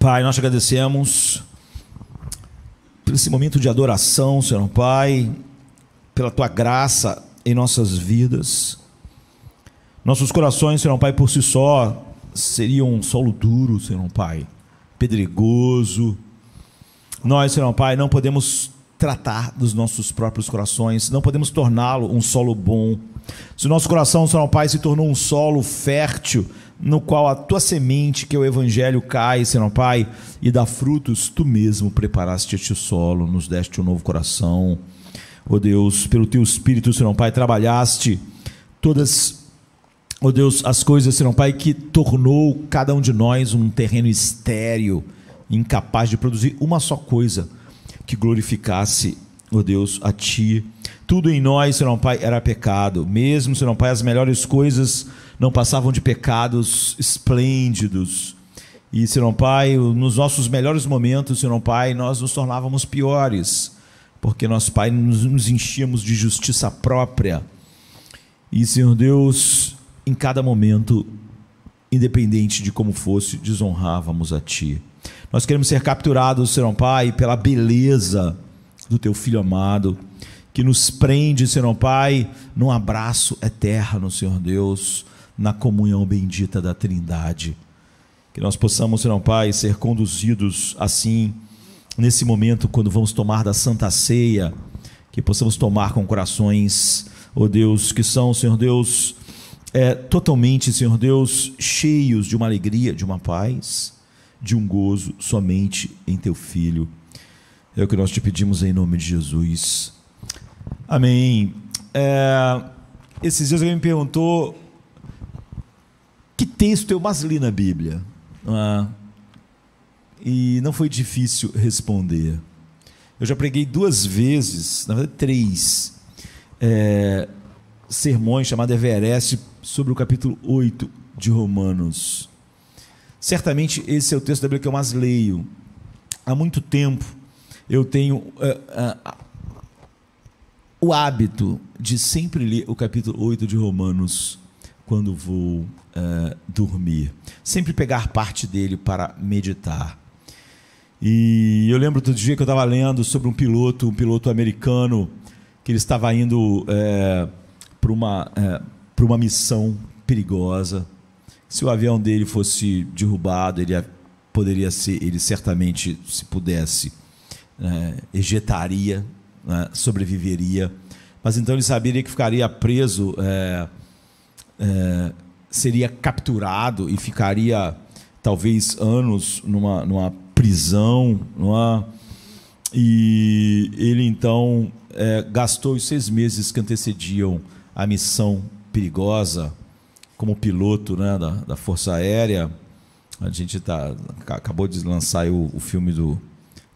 Pai, nós te agradecemos por esse momento de adoração, Senhor Pai, pela Tua graça em nossas vidas. Nossos corações, Senhor Pai, por si só, seriam um solo duro, Senhor Pai, pedregoso. Nós, Senhor Pai, não podemos tratar dos nossos próprios corações, não podemos torná-lo um solo bom. Se o nosso coração, Senhor Pai, se tornou um solo fértil, no qual a Tua semente, que é o Evangelho, cai, Senhor Pai, e dá frutos, Tu mesmo preparaste este solo, nos deste um novo coração. Ó Deus, pelo Teu Espírito, Senhor Pai, trabalhaste todas, ó Deus, as coisas, Senhor Pai, que tornou cada um de nós um terreno estéril, incapaz de produzir uma só coisa que glorificasse, ó Deus, a Ti. Tudo em nós, Senhor Pai, era pecado. Mesmo, Senhor Pai, as melhores coisas não passavam de pecados esplêndidos. E, Senhor Pai, nos nossos melhores momentos, Senhor Pai, nós nos tornávamos piores, porque nós, Pai, nos enchíamos de justiça própria. E, Senhor Deus, em cada momento, independente de como fosse, desonrávamos a Ti. Nós queremos ser capturados, Senhor Pai, pela beleza do Teu Filho amado, que nos prende, Senhor Pai, num abraço eterno, Senhor Deus, na comunhão bendita da Trindade. Que nós possamos, Senhor Pai, ser conduzidos assim, nesse momento, quando vamos tomar da Santa Ceia, que possamos tomar com corações, ó Deus, que são, Senhor Deus, totalmente, Senhor Deus, cheios de uma alegria, de uma paz, de um gozo somente em Teu Filho. É o que nós te pedimos em nome de Jesus. Amém. Esses dias alguém me perguntou que texto eu mais li na Bíblia, e não foi difícil responder. Eu já preguei 2 vezes, na verdade 3, sermões chamados Everest sobre o capítulo 8 de Romanos. Certamente esse é o texto da Bíblia que eu mais leio. Há muito tempo eu tenho o hábito de sempre ler o capítulo 8 de Romanos quando vou dormir. Sempre pegar parte dele para meditar. E eu lembro do dia que eu estava lendo sobre um piloto americano, que ele estava indo para uma missão perigosa. Se o avião dele fosse derrubado, ele certamente, se pudesse, ejetaria, sobreviveria, mas então ele saberia que ficaria preso, seria capturado e ficaria talvez anos numa prisão, e ele então gastou os 6 meses que antecediam a missão perigosa como piloto, da Força Aérea. A gente acabou de lançar o filme do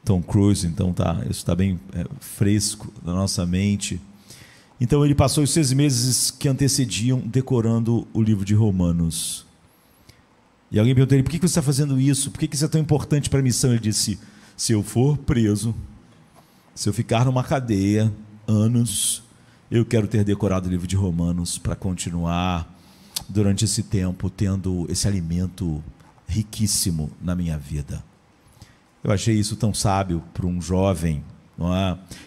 Tom Cruise, então isso está bem fresco na nossa mente. Então ele passou os 6 meses que antecediam decorando o livro de Romanos. E alguém perguntou a ele: por que você está fazendo isso? Por que isso é tão importante para a missão? Ele disse: se eu for preso, se eu ficar numa cadeia anos, eu quero ter decorado o livro de Romanos para continuar durante esse tempo tendo esse alimento riquíssimo na minha vida. Eu achei isso tão sábio para um jovem,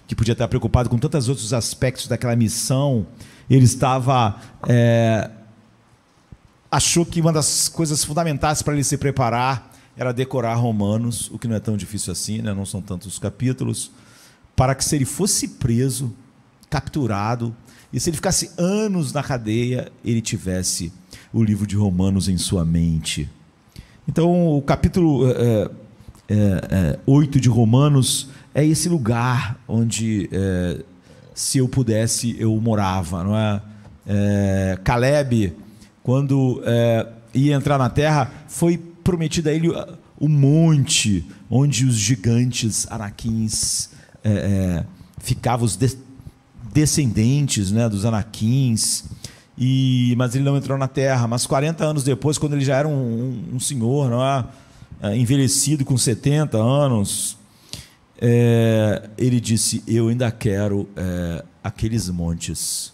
que podia estar preocupado com tantos outros aspectos daquela missão. Ele achou que uma das coisas fundamentais para ele se preparar era decorar Romanos, o que não é tão difícil assim, não são tantos capítulos, para que, se ele fosse preso, capturado, e se ele ficasse anos na cadeia, ele tivesse o livro de Romanos em sua mente. Então o capítulo 8 de Romanos é esse lugar onde, se eu pudesse, eu morava, não é? Caleb, quando ia entrar na terra, foi prometido a ele o monte onde os gigantes Anaquins ficavam, os descendentes, dos Anaquins, mas ele não entrou na terra. Mas 40 anos depois, quando ele já era um senhor, envelhecido, com 70 anos, ele disse: eu ainda quero aqueles montes,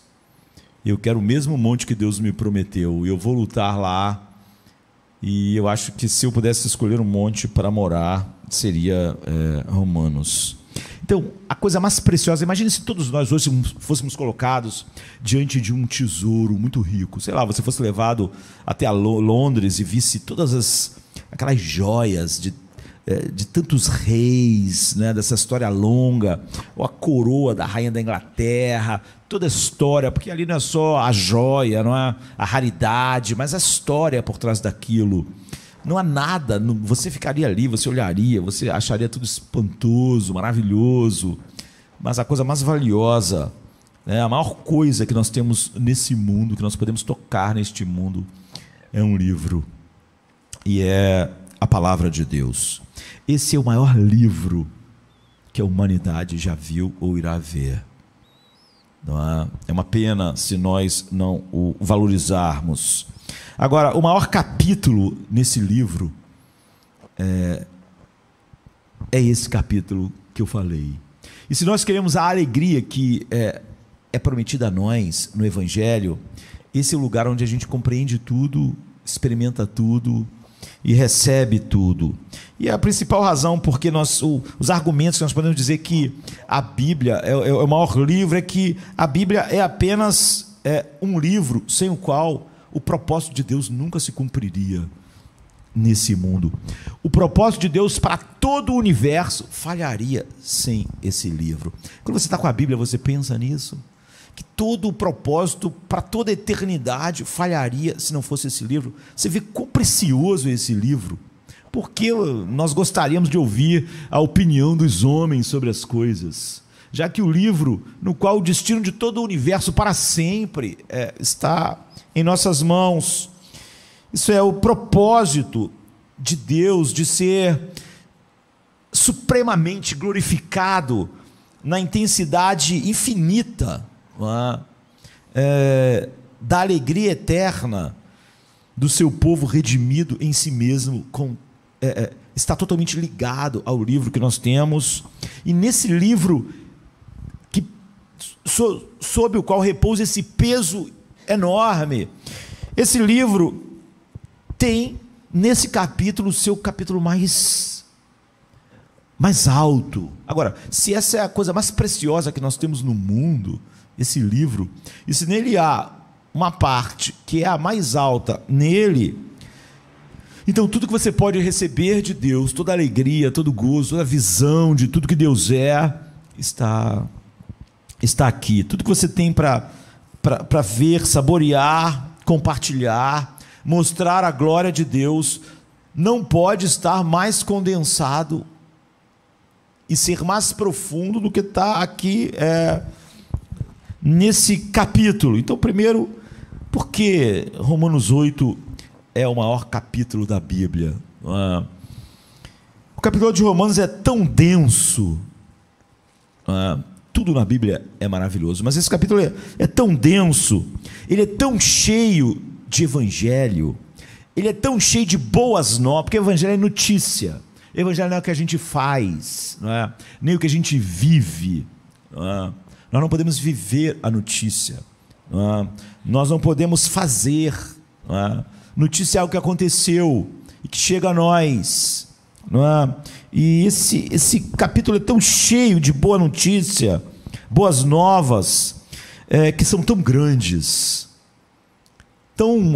eu quero o mesmo monte que Deus me prometeu, eu vou lutar lá E eu acho que se eu pudesse escolher um monte para morar, seria Romanos. Então, a coisa mais preciosa, imagine se todos nós hoje fôssemos colocados diante de um tesouro muito rico. Sei lá, você fosse levado até Londres e visse todas aquelas joias de tantos reis, né, dessa história longa, ou a coroa da rainha da Inglaterra, toda a história, porque ali não é só a joia, não é a raridade, mas a história por trás daquilo. Não há nada, você ficaria ali, você olharia, você acharia tudo espantoso, maravilhoso, mas a coisa mais valiosa, né, a maior coisa que nós temos nesse mundo, que nós podemos tocar neste mundo, é um livro, e é a palavra de Deus. Esse é o maior livro que a humanidade já viu ou irá ver. Não é? É uma pena se nós não o valorizarmos. Agora, o maior capítulo nesse livro é esse capítulo que eu falei. E se nós queremos a alegria que é prometida a nós no Evangelho, esse é o lugar onde a gente compreende tudo, experimenta tudo e recebe tudo. E a principal razão porque os argumentos que nós podemos dizer que a Bíblia é o maior livro é que a Bíblia é apenas um livro sem o qual o propósito de Deus nunca se cumpriria nesse mundo. O propósito de Deus para todo o universo falharia sem esse livro. Quando você está com a Bíblia, você pensa nisso? Que todo o propósito para toda a eternidade falharia se não fosse esse livro. Você vê quão precioso é esse livro. Porque nós gostaríamos de ouvir a opinião dos homens sobre as coisas, já que o livro no qual o destino de todo o universo para sempre está em nossas mãos. Isso é o propósito de Deus de ser supremamente glorificado na intensidade infinita, da alegria eterna do seu povo redimido em si mesmo, está totalmente ligado ao livro que nós temos, e nesse livro sob o qual repousa esse peso enorme, esse livro tem nesse capítulo o seu capítulo mais alto. Agora, se essa é a coisa mais preciosa que nós temos no mundo, esse livro, e se nele há uma parte que é a mais alta nele, então tudo que você pode receber de Deus, toda a alegria, todo o gozo, toda a visão de tudo que Deus está aqui. Tudo que você tem para ver, saborear, compartilhar, mostrar a glória de Deus, não pode estar mais condensado e ser mais profundo do que está aqui nesse capítulo. Então, primeiro, porque Romanos 8 é o maior capítulo da Bíblia. O capítulo de Romanos é tão denso, tudo na Bíblia é maravilhoso, mas esse capítulo é tão denso, ele é tão cheio de evangelho, ele é tão cheio de boas novas, porque o evangelho é notícia, o evangelho não é o que a gente faz, não é? Nem o que a gente vive, nós não podemos viver a notícia, nós não podemos fazer, notícia é algo que aconteceu e que chega a nós, e esse capítulo é tão cheio de boa notícia, boas novas, que são tão grandes, tão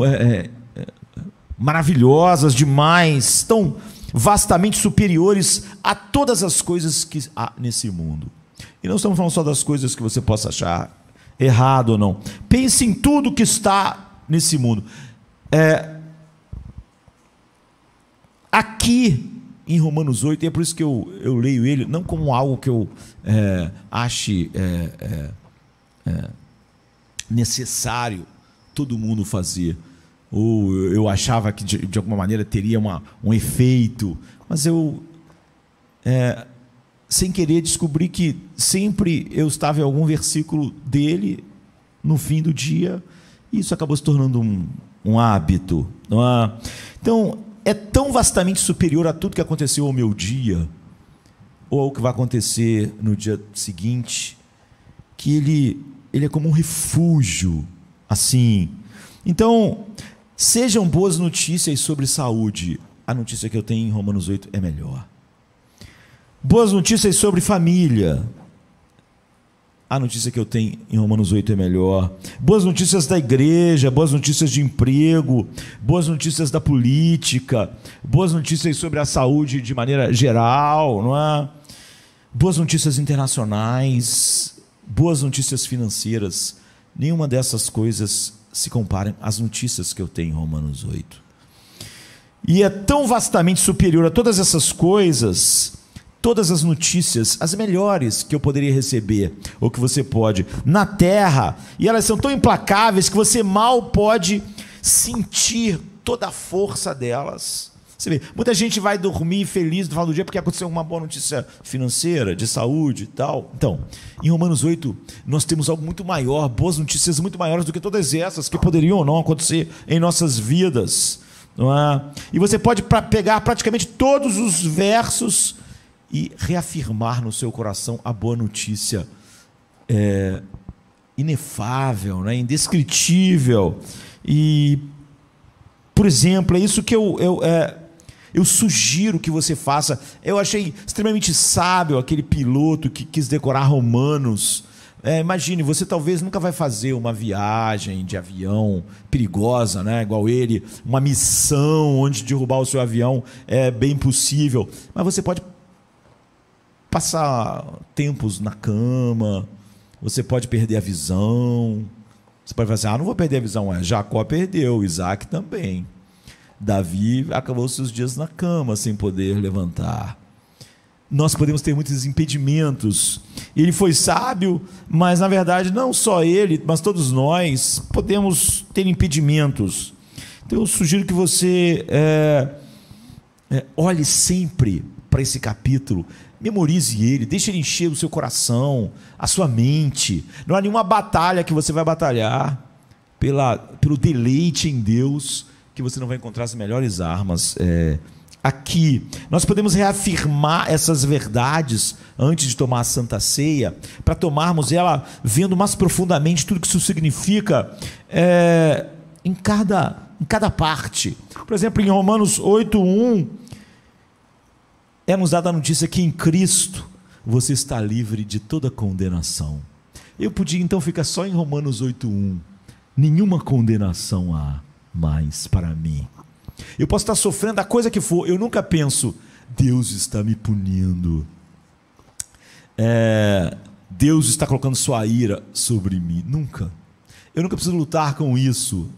maravilhosas demais, tão vastamente superiores a todas as coisas que há nesse mundo. E não estamos falando só das coisas que você possa achar errado ou não. Pense em tudo que está nesse mundo. Aqui em Romanos 8, e é por isso que eu leio ele, não como algo que eu ache necessário todo mundo fazer, ou eu achava que de alguma maneira teria um efeito, mas eu, sem querer, descobri que sempre eu estava em algum versículo dele no fim do dia, e isso acabou se tornando um hábito. Então, é tão vastamente superior a tudo que aconteceu ao meu dia, ou ao que vai acontecer no dia seguinte, que ele é como um refúgio, assim. Então, Sejam boas notícias sobre saúde. A notícia que eu tenho em Romanos 8 é melhor. Boas notícias sobre família. A notícia que eu tenho em Romanos 8 é melhor. Boas notícias da igreja, boas notícias de emprego, boas notícias da política, boas notícias sobre a saúde de maneira geral, não é? Boas notícias internacionais, boas notícias financeiras. Nenhuma dessas coisas se compara às notícias que eu tenho em Romanos 8. E é tão vastamente superior a todas essas coisas, todas as notícias, as melhores que eu poderia receber, ou que você pode, na terra, e elas são tão implacáveis que você mal pode sentir toda a força delas. Você vê, muita gente vai dormir feliz no final do dia porque aconteceu uma boa notícia financeira, de saúde e tal. Então, em Romanos 8, nós temos algo muito maior, boas notícias muito maiores do que todas essas que poderiam ou não acontecer em nossas vidas. Não é? E você pode pegar praticamente todos os versos e reafirmar no seu coração a boa notícia inefável, né? Indescritível. E, por exemplo, é isso que eu sugiro que você faça. Eu achei extremamente sábio aquele piloto que quis decorar Romanos. Imagine, você talvez nunca vai fazer uma viagem de avião perigosa, né? Igual ele, uma missão onde derrubar o seu avião é bem possível, mas você pode passar tempos na cama, você pode perder a visão, você pode falar assim, não vou perder a visão. Jacó perdeu, Isaac também, Davi acabou seus dias na cama sem poder levantar. Nós podemos ter muitos impedimentos. Ele foi sábio, mas na verdade não só ele, mas todos nós podemos ter impedimentos. Então eu sugiro que você olhe sempre para esse capítulo, memorize ele, deixe ele encher o seu coração, a sua mente. Não há nenhuma batalha que você vai batalhar pelo deleite em Deus que você não vai encontrar as melhores armas. Aqui, nós podemos reafirmar essas verdades antes de tomar a Santa Ceia, para tomarmos ela vendo mais profundamente tudo que isso significa em cada parte. Por exemplo, em Romanos 8:1, nos dada a notícia que em Cristo você está livre de toda condenação. Eu podia então ficar só em Romanos 8:1. Nenhuma condenação há mais para mim. Eu posso estar sofrendo a coisa que for, eu nunca penso, Deus está me punindo, Deus está colocando sua ira sobre mim. Nunca. Eu nunca preciso lutar com isso.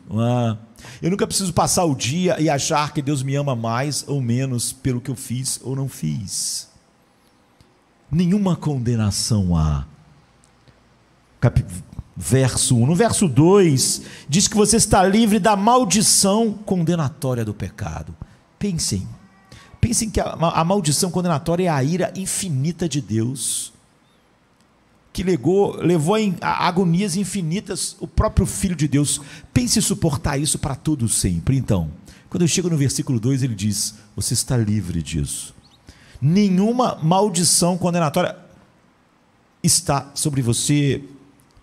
Eu nunca preciso passar o dia e achar que Deus me ama mais ou menos pelo que eu fiz ou não fiz. Nenhuma condenação há. Verso 1. No verso 2, diz que você está livre da maldição condenatória do pecado. Pensem que a maldição condenatória é a ira infinita de Deus, que levou a agonias infinitas o próprio Filho de Deus. Pense em suportar isso para todo sempre. Então, quando eu chego no versículo 2, ele diz, você está livre disso. Nenhuma maldição condenatória está sobre você,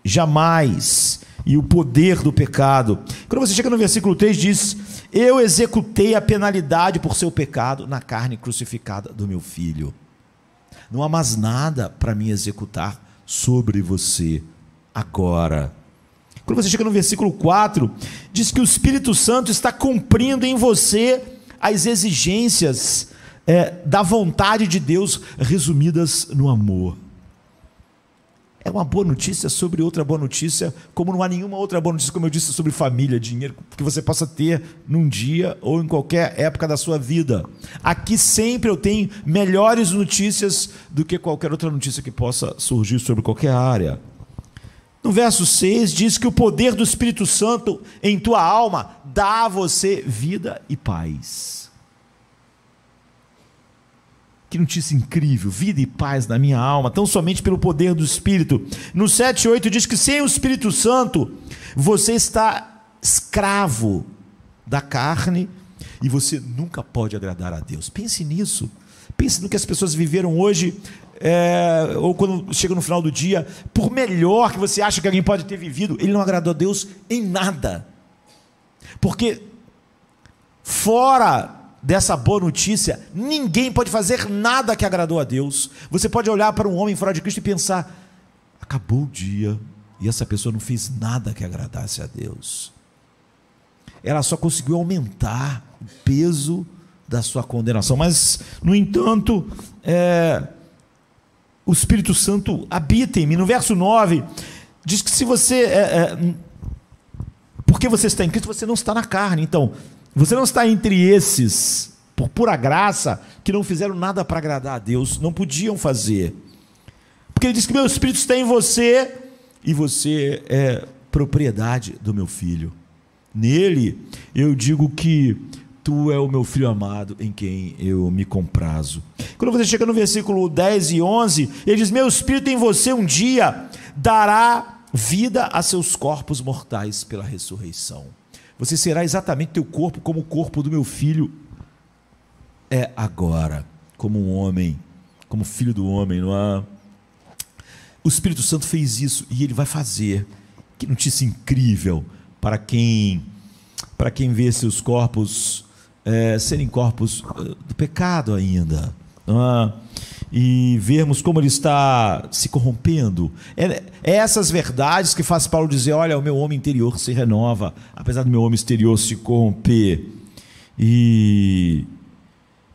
jamais. E o poder do pecado. Quando você chega no versículo 3, diz, eu executei a penalidade por seu pecado na carne crucificada do meu Filho. Não há mais nada para me executar sobre você agora. Quando você chega no versículo 4, diz que o Espírito Santo está cumprindo em você as exigências da vontade de Deus resumidas no amor. É uma boa notícia sobre outra boa notícia, como não há nenhuma outra boa notícia, como eu disse, sobre família, dinheiro, que você possa ter num dia ou em qualquer época da sua vida. Aqui sempre eu tenho melhores notícias do que qualquer outra notícia que possa surgir sobre qualquer área. No verso 6 diz que o poder do Espírito Santo em tua alma dá a você vida e paz. Que notícia incrível, vida e paz na minha alma, tão somente pelo poder do Espírito. No 7:8 diz que sem o Espírito Santo, você está escravo da carne e você nunca pode agradar a Deus. Pense nisso, pense no que as pessoas viveram hoje, ou quando chega no final do dia, por melhor que você acha que alguém pode ter vivido, ele não agradou a Deus em nada, porque Fora dessa boa notícia, ninguém pode fazer nada que agradou a Deus. Você pode olhar para um homem fora de Cristo e pensar: acabou o dia e essa pessoa não fez nada que agradasse a Deus. Ela só conseguiu aumentar o peso da sua condenação. Mas, no entanto, o Espírito Santo habita em mim. No verso 9, diz que se você... porque você está em Cristo, você não está na carne. Então, você não está entre esses, por pura graça, que não fizeram nada para agradar a Deus, não podiam fazer. Porque ele diz que meu Espírito está em você, e você é propriedade do meu Filho. Nele, eu digo que tu é o meu Filho amado, em quem eu me comprazo. Quando você chega no versículo 10 e 11, ele diz: meu Espírito em você um dia dará vida a seus corpos mortais pela ressurreição. Você será exatamente teu corpo como o corpo do meu Filho é agora, como um homem, como filho do homem, não é? O Espírito Santo fez isso e ele vai fazer. Que notícia incrível para quem vê seus corpos serem corpos do pecado ainda, não é? E vermos como ele está se corrompendo. É essas verdades que faz Paulo dizer: olha, o meu homem interior se renova, apesar do meu homem exterior se corromper. E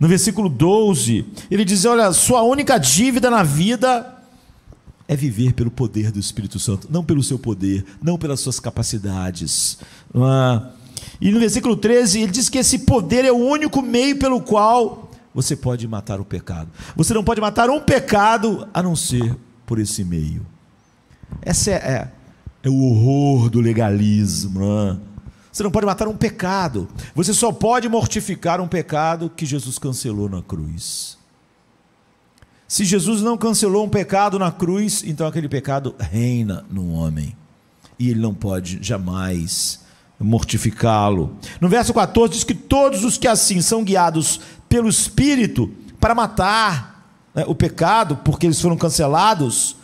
no versículo 12, ele diz: olha, sua única dívida na vida é viver pelo poder do Espírito Santo, não pelo seu poder, não pelas suas capacidades. E no versículo 13, ele diz que esse poder é o único meio pelo qual você pode matar o pecado. Você não pode matar um pecado a não ser por esse meio. Esse é o horror do legalismo, não é? Você não pode matar um pecado. Você só pode mortificar um pecado que Jesus cancelou na cruz. Se Jesus não cancelou um pecado na cruz, então aquele pecado reina no homem, e ele não pode jamais mortificá-lo. No verso 14 diz que todos os que assim são guiados pelo Espírito para matar o pecado, porque eles foram cancelados,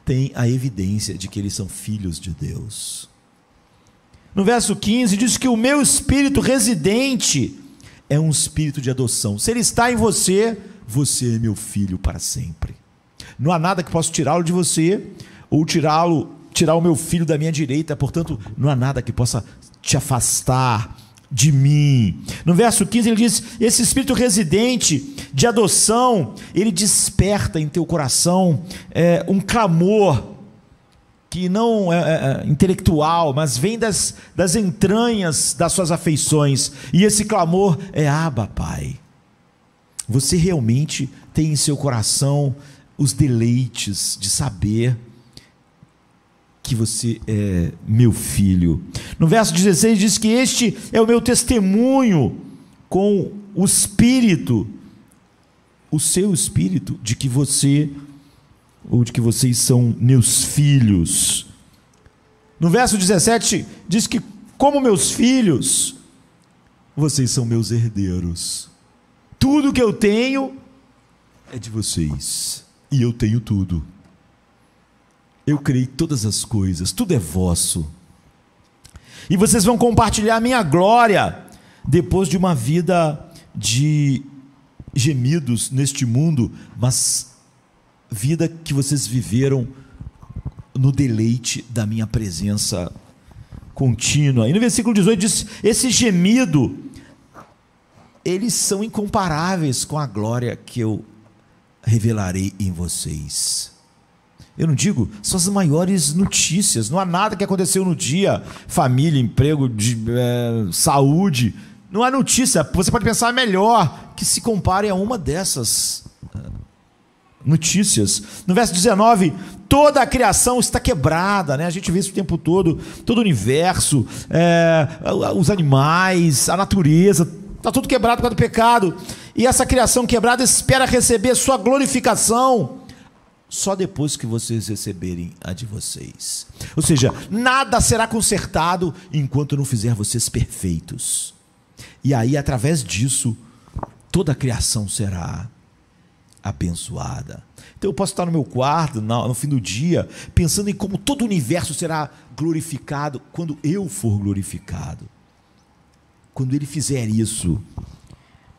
têm a evidência de que eles são filhos de Deus. No verso 15 diz que o meu Espírito residente é um espírito de adoção. Se ele está em você, você é meu filho para sempre. Não há nada que possa tirá-lo de você, ou tirar o meu filho da minha direita. Portanto, não há nada que possa te afastar de mim. No verso 15 ele diz: esse espírito residente de adoção, ele desperta em teu coração um clamor que não é intelectual, mas vem das entranhas das suas afeições. E esse clamor é: Abba, Pai. Você realmente tem em seu coração os deleites de saber que você é meu filho. No verso 16 diz que este é o meu testemunho com o Espírito, o seu Espírito, de que você, ou de que vocês são meus filhos. No verso 17 diz que, como meus filhos, vocês são meus herdeiros. Tudo que eu tenho é de vocês, e eu tenho tudo. Eu criei todas as coisas, tudo é vosso. E vocês vão compartilhar a minha glória, depois de uma vida de gemidos neste mundo, mas vida que vocês viveram no deleite da minha presença contínua. E no versículo 18 diz: esse gemido, eles são incomparáveis com a glória que eu revelarei em vocês. Eu não digo, são as maiores notícias. Não há nada que aconteceu no dia, família, emprego, saúde, não há notícia. Você pode pensar melhor que se compare a uma dessas notícias. No verso 19, toda a criação está quebrada, né? A gente vê isso o tempo todo, todo o universo, os animais, a natureza, está tudo quebrado por causa do pecado. E essa criação quebrada espera receber sua glorificação só depois que vocês receberem a de vocês. Ou seja, nada será consertado enquanto não fizer vocês perfeitos. E aí, através disso, toda a criação será abençoada. Então eu posso estar no meu quarto, no fim do dia, pensando em como todo o universo será glorificado quando eu for glorificado. quando ele fizer isso.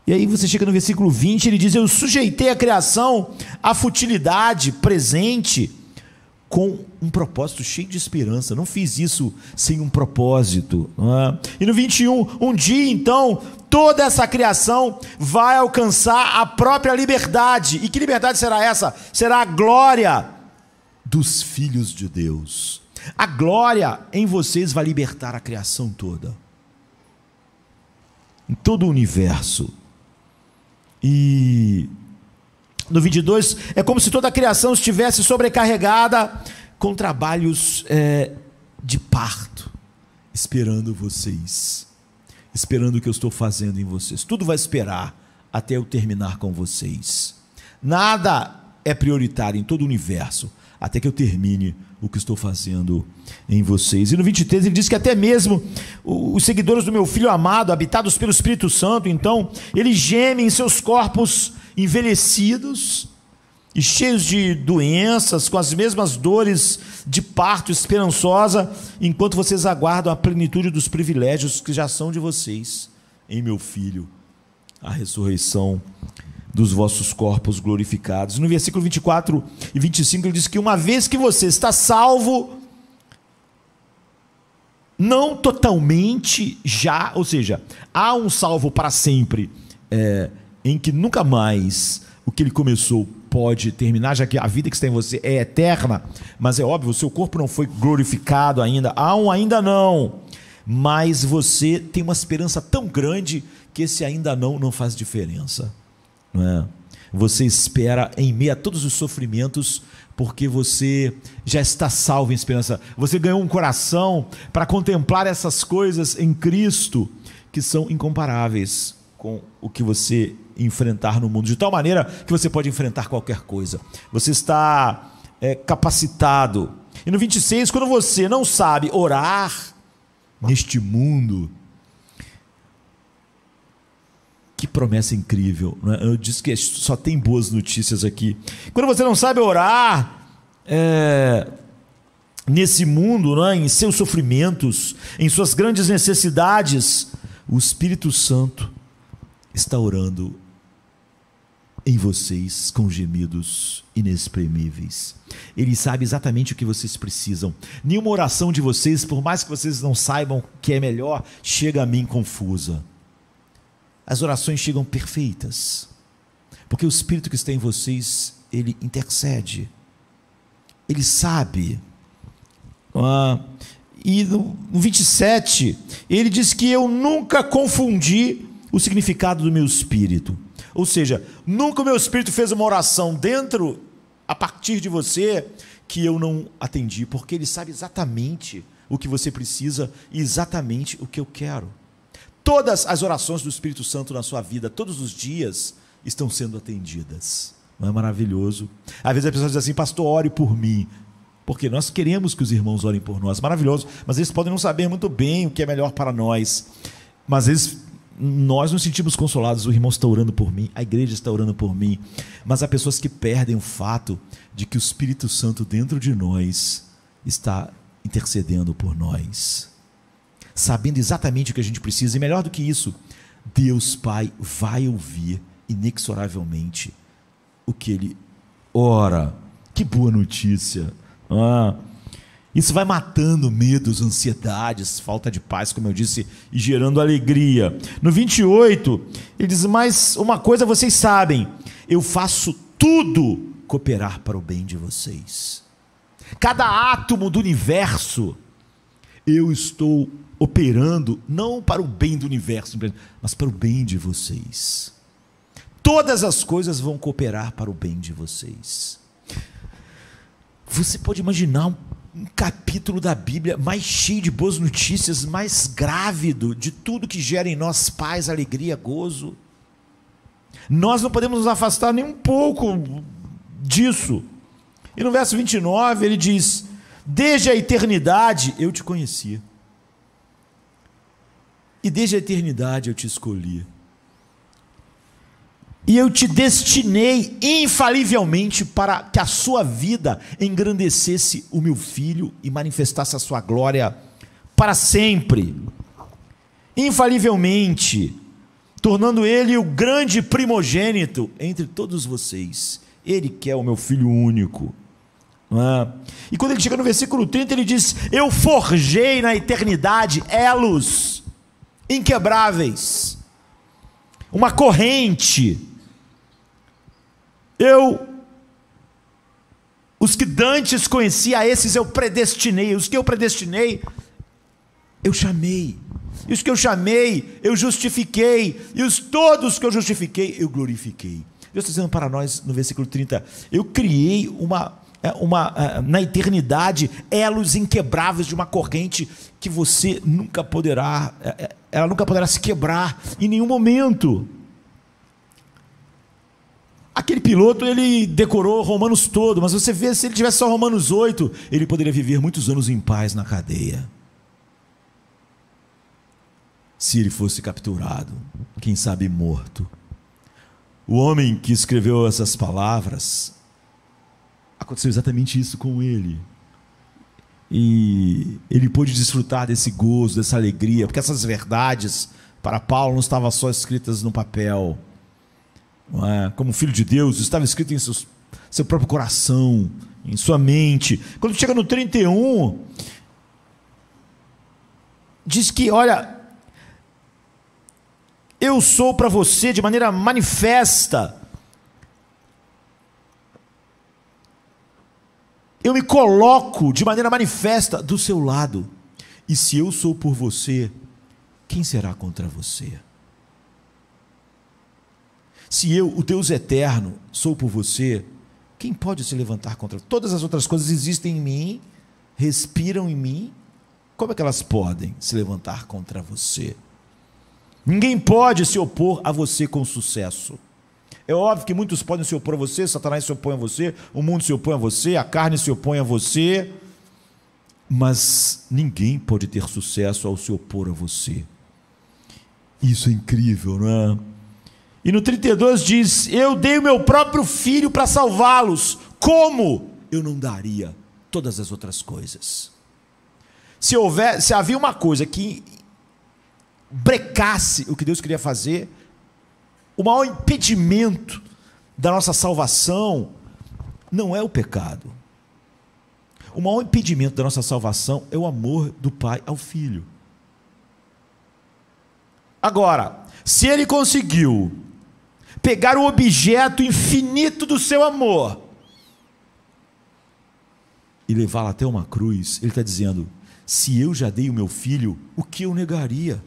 E aí você chega no versículo 20, ele diz: eu sujeitei a criação à futilidade presente com um propósito cheio de esperança. Não fiz isso sem um propósito. E no 21, um dia então, toda essa criação vai alcançar a própria liberdade. E que liberdade será essa? Será a glória dos filhos de Deus. A glória em vocês vai libertar a criação toda, em todo o universo. E no 22, é como se toda a criação estivesse sobrecarregada com trabalhos de parto, esperando vocês, esperando o que eu estou fazendo em vocês. Tudo vai esperar até eu terminar com vocês. Nada é prioritário em todo o universo até que eu termine o que estou fazendo em vocês. E no 23 ele diz que até mesmo os seguidores do meu Filho amado, habitados pelo Espírito Santo, então, eles gemem em seus corpos envelhecidos e cheios de doenças, com as mesmas dores de parto esperançosa, enquanto vocês aguardam a plenitude dos privilégios que já são de vocês em meu Filho, a ressurreição dos vossos corpos glorificados. No versículo 24 e 25 ele diz que uma vez que você está salvo, não totalmente já, ou seja, há um salvo para sempre, em que nunca mais o que ele começou pode terminar, já que a vida que está em você é eterna, mas é óbvio, o seu corpo não foi glorificado ainda, ainda não, mas você tem uma esperança tão grande que esse ainda não faz diferença. Você espera em meio a todos os sofrimentos, porque você já está salvo em esperança. Você ganhou um coração para contemplar essas coisas em Cristo, que são incomparáveis com o que você enfrentar no mundo, de tal maneira que você pode enfrentar qualquer coisa. Você está capacitado. E no 26, quando você não sabe orar neste mundo, que promessa incrível, não é? Eu disse que só tem boas notícias aqui. Quando você não sabe orar nesse mundo, não é? Em seus sofrimentos, em suas grandes necessidades, o Espírito Santo está orando em vocês com gemidos inexprimíveis. Ele sabe exatamente o que vocês precisam. Nenhuma oração de vocês, por mais que vocês não saibam o que é melhor, chega a mim confusa. As orações chegam perfeitas, porque o Espírito que está em vocês, ele intercede, ele sabe. E no 27, ele diz que eu nunca confundi o significado do meu espírito. Ou seja, nunca o meu espírito fez uma oração a partir de você, que eu não atendi, porque ele sabe exatamente o que você precisa e exatamente o que eu quero. Todas as orações do Espírito Santo na sua vida, todos os dias, estão sendo atendidas. Não é maravilhoso? Às vezes a pessoa diz assim: pastor, ore por mim, porque nós queremos que os irmãos orem por nós. Maravilhoso, mas eles podem não saber muito bem o que é melhor para nós. Mas às vezes nós nos sentimos consolados: o irmão está orando por mim, a igreja está orando por mim. Mas há pessoas que perdem o fato de que o Espírito Santo dentro de nós está intercedendo por nós, sabendo exatamente o que a gente precisa. E melhor do que isso, Deus Pai vai ouvir inexoravelmente o que ele ora. Que boa notícia! Isso vai matando medos, ansiedades, falta de paz, como eu disse, e gerando alegria. No 28, ele diz: mas uma coisa vocês sabem, eu faço tudo cooperar para o bem de vocês. Cada átomo do universo, eu estou operando não para o bem do universo, mas para o bem de vocês. Todas as coisas vão cooperar para o bem de vocês. Você pode imaginar um capítulo da Bíblia mais cheio de boas notícias, mais grávido de tudo que gera em nós paz, alegria, gozo? Nós não podemos nos afastar nem um pouco disso. E no verso 29 ele diz: desde a eternidade eu te conheci, e desde a eternidade eu te escolhi, e eu te destinei infalivelmente para que a sua vida engrandecesse o meu Filho e manifestasse a sua glória para sempre. infalivelmente, tornando ele o grande primogênito entre todos vocês. Ele que é o meu filho único. Não é? E quando ele chega no versículo 30, ele diz: eu forjei na eternidade elos inquebráveis, uma corrente. Os que dantes conhecia, a esses eu predestinei. Os que eu predestinei, eu chamei. E os que eu chamei, eu justifiquei. E os todos que eu justifiquei, eu glorifiquei. Deus está dizendo para nós no versículo 30: eu criei na eternidade elos inquebráveis de uma corrente que você nunca poderá, ela nunca poderá se quebrar em nenhum momento. Aquele piloto, ele decorou Romanos todo, mas você vê, se ele tivesse só Romanos 8, ele poderia viver muitos anos em paz na cadeia. Se ele fosse capturado, quem sabe morto. O homem que escreveu essas palavras, aconteceu exatamente isso com ele. E ele pôde desfrutar desse gozo, dessa alegria, porque essas verdades, para Paulo, não estavam só escritas no papel. Como filho de Deus, estava escrito em seu próprio coração, em sua mente. Quando chega no 31, diz que, olha, eu sou para você de maneira manifesta, eu me coloco de maneira manifesta do seu lado, e se eu sou por você, quem será contra você? Se eu, o Deus eterno, sou por você, quem pode se levantar contra? Todas as outras coisas existem em mim, respiram em mim, como é que elas podem se levantar contra você? Ninguém pode se opor a você com sucesso. É óbvio que muitos podem se opor a você, Satanás se opõe a você, o mundo se opõe a você, a carne se opõe a você, mas ninguém pode ter sucesso ao se opor a você. Isso é incrível, não é? E no 32 diz: eu dei o meu próprio filho para salvá-los. Como eu não daria todas as outras coisas? Se havia uma coisa que brecasse o que Deus queria fazer, o maior impedimento da nossa salvação não é o pecado. O maior impedimento da nossa salvação é o amor do Pai ao Filho. Agora, se ele conseguiu pegar o objeto infinito do seu amor e levá-lo até uma cruz, ele está dizendo: se eu já dei o meu filho, o que eu negaria?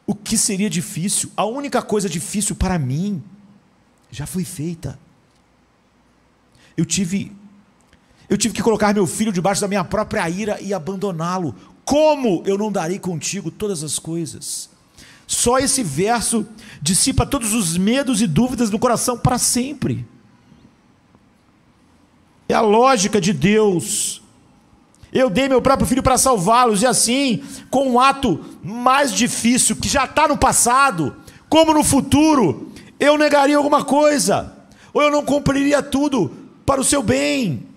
O que seria difícil? A única coisa difícil para mim já foi feita. Eu tive que colocar meu filho debaixo da minha própria ira e abandoná-lo. Como eu não darei contigo todas as coisas? Só esse verso dissipa todos os medos e dúvidas no coração para sempre. É a lógica de Deus. Eu dei meu próprio filho para salvá-los, e assim, com um ato mais difícil, que já está no passado, como no futuro, eu negaria alguma coisa, ou eu não cumpriria tudo para o seu bem.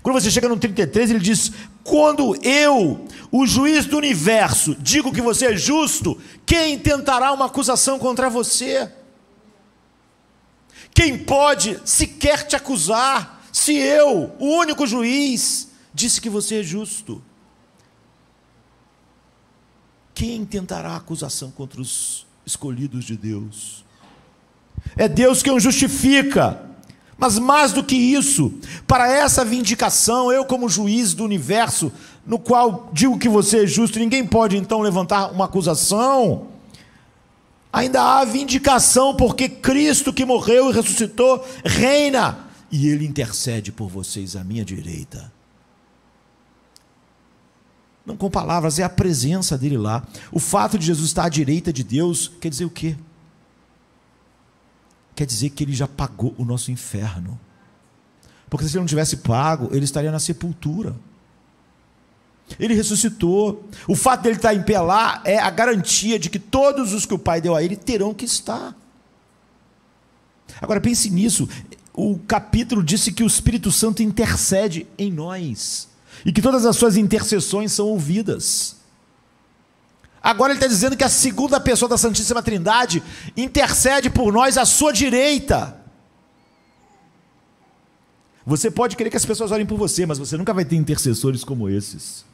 Quando você chega no 33, ele diz: quando eu, o juiz do universo, digo que você é justo, quem tentará uma acusação contra você? Quem pode sequer te acusar, se eu, o único juiz, disse que você é justo? Quem tentará acusação contra os escolhidos de Deus? É Deus quem o justifica. Mas mais do que isso, para essa vindicação, eu como juiz do universo, no qual digo que você é justo, ninguém pode então levantar uma acusação. Ainda há vindicação, porque Cristo que morreu e ressuscitou, reina, e Ele intercede por vocês à minha direita. Não com palavras, é a presença dEle lá. O fato de Jesus estar à direita de Deus, quer dizer o quê? Quer dizer que Ele já pagou o nosso inferno. Porque se Ele não tivesse pago, Ele estaria na sepultura. Ele ressuscitou. O fato dele estar em pé lá é a garantia de que todos os que o Pai deu a Ele terão que estar. Agora pense nisso. O capítulo disse que o Espírito Santo intercede em nós, e que todas as suas intercessões são ouvidas. Agora ele está dizendo que a segunda pessoa da Santíssima Trindade intercede por nós à sua direita. Você pode querer que as pessoas orem por você, mas você nunca vai ter intercessores como esses.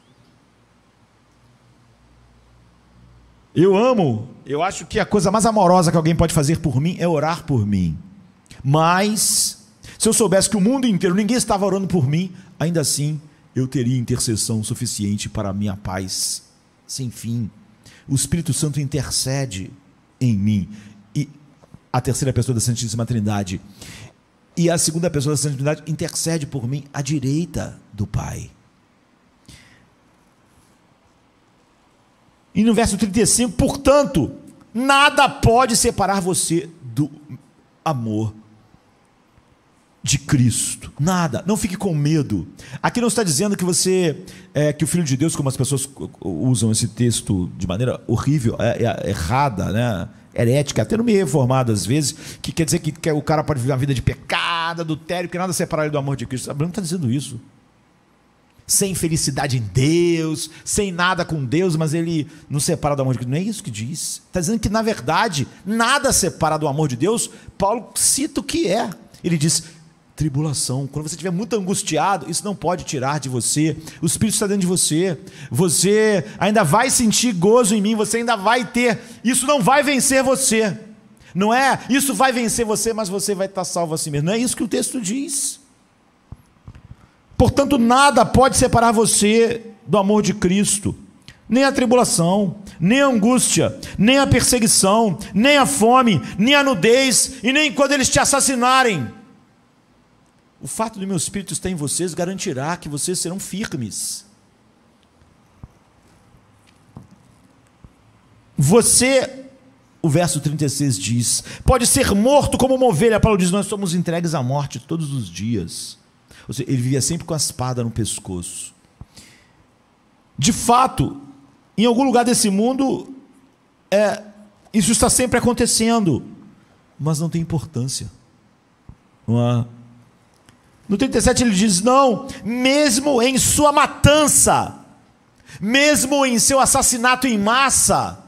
Eu acho que a coisa mais amorosa que alguém pode fazer por mim é orar por mim. Mas, se eu soubesse que o mundo inteiro, ninguém estava orando por mim, ainda assim, eu teria intercessão suficiente para a minha paz sem fim. O Espírito Santo intercede em mim. E a terceira pessoa da Santíssima Trindade e a segunda pessoa da Santíssima Trindade intercede por mim à direita do Pai. E no verso 35, portanto, nada pode separar você do amor de Cristo. Nada. Não fique com medo. Aqui não está dizendo que que o Filho de Deus, como as pessoas usam esse texto de maneira horrível, errada, né? Herética, até no meio reformado às vezes, que quer dizer que o cara pode viver uma vida de pecado, adultério, que nada separa ele do amor de Cristo. Abraão não está dizendo isso. Sem felicidade em Deus, sem nada com Deus, mas ele não separa do amor de Cristo. Não é isso que diz. Está dizendo que, na verdade, nada separa do amor de Deus. Paulo cita o que é. Ele diz: tribulação. Quando você estiver muito angustiado, isso não pode tirar de você. O Espírito está dentro de você. Você ainda vai sentir gozo em mim. Você ainda vai ter. Isso não vai vencer você. Não é isso vai vencer você, mas você vai estar salvo assim mesmo. Não é isso que o texto diz. Portanto, nada pode separar você do amor de Cristo. Nem a tribulação, nem a angústia, nem a perseguição, nem a fome, nem a nudez, e nem quando eles te assassinarem. O fato do meu Espírito estar em vocês garantirá que vocês serão firmes. Você, o verso 36 diz, pode ser morto como uma ovelha. Paulo diz, nós somos entregues à morte todos os dias. Ou seja, ele vivia sempre com a espada no pescoço. De fato, em algum lugar desse mundo, isso está sempre acontecendo, mas não tem importância. Não há. No 37 ele diz, não, mesmo em sua matança, mesmo em seu assassinato em massa,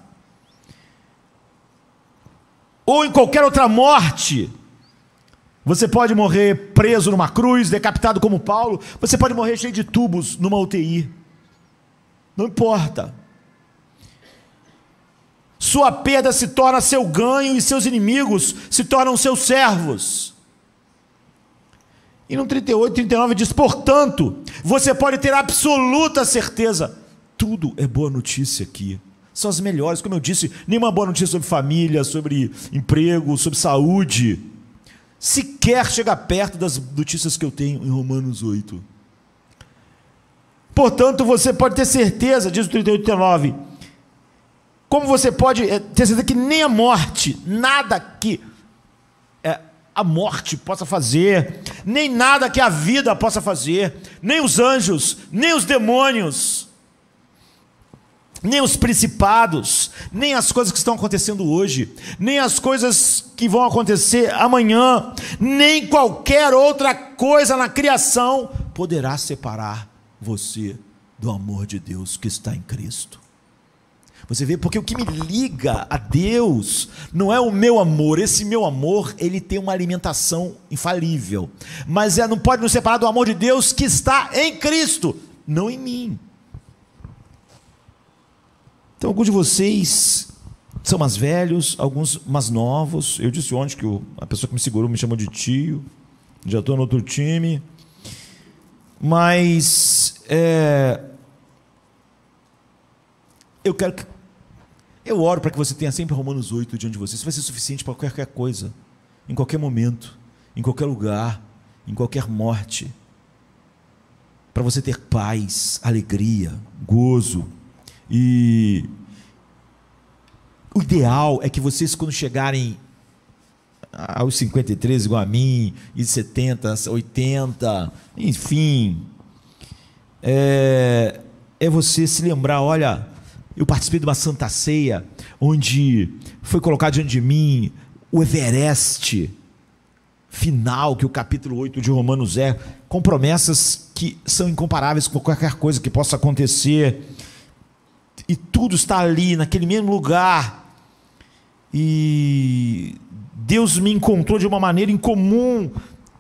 ou em qualquer outra morte, você pode morrer preso numa cruz, decapitado como Paulo, você pode morrer cheio de tubos numa UTI, não importa. Sua perda se torna seu ganho e seus inimigos se tornam seus servos. E no 38, 39 diz, portanto, você pode ter absoluta certeza, tudo é boa notícia aqui, são as melhores, como eu disse, nenhuma boa notícia sobre família, sobre emprego, sobre saúde, sequer chega perto das notícias que eu tenho em Romanos 8. Portanto, você pode ter certeza, diz o 38, 39, como você pode ter certeza que nem a morte, nada que a morte possa fazer, nem nada que a vida possa fazer, nem os anjos, nem os demônios, nem os principados, nem as coisas que estão acontecendo hoje, nem as coisas que vão acontecer amanhã, nem qualquer outra coisa na criação poderá separar você do amor de Deus que está em Cristo. Você vê, porque o que me liga a Deus não é o meu amor. Esse meu amor, ele tem uma alimentação infalível, mas não pode nos separar do amor de Deus que está em Cristo, não em mim. Então, alguns de vocês são mais velhos, alguns mais novos. Eu disse ontem que a pessoa que me segurou me chamou de tio, já estou no outro time, mas eu oro para que você tenha sempre Romanos 8 diante de você. Isso vai ser suficiente para qualquer coisa, em qualquer momento, em qualquer lugar, em qualquer morte, para você ter paz, alegria, gozo. E o ideal é que vocês, quando chegarem aos 53, igual a mim, e 70, 80, enfim, você se lembrar, olha, eu participei de uma santa ceia, onde foi colocado diante de mim o Everest final, que o capítulo 8 de Romanos com promessas que são incomparáveis com qualquer coisa que possa acontecer. e tudo está ali, naquele mesmo lugar, e Deus me encontrou de uma maneira incomum,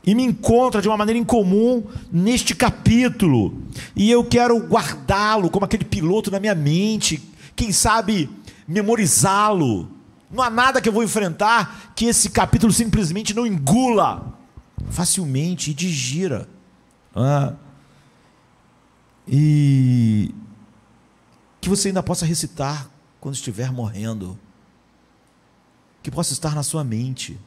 e me encontra de uma maneira incomum neste capítulo, e eu quero guardá-lo como aquele piloto na minha mente, quem sabe memorizá-lo. Não há nada que eu vou enfrentar que esse capítulo simplesmente não engula facilmente e digira. E que você ainda possa recitar quando estiver morrendo, que possa estar na sua mente.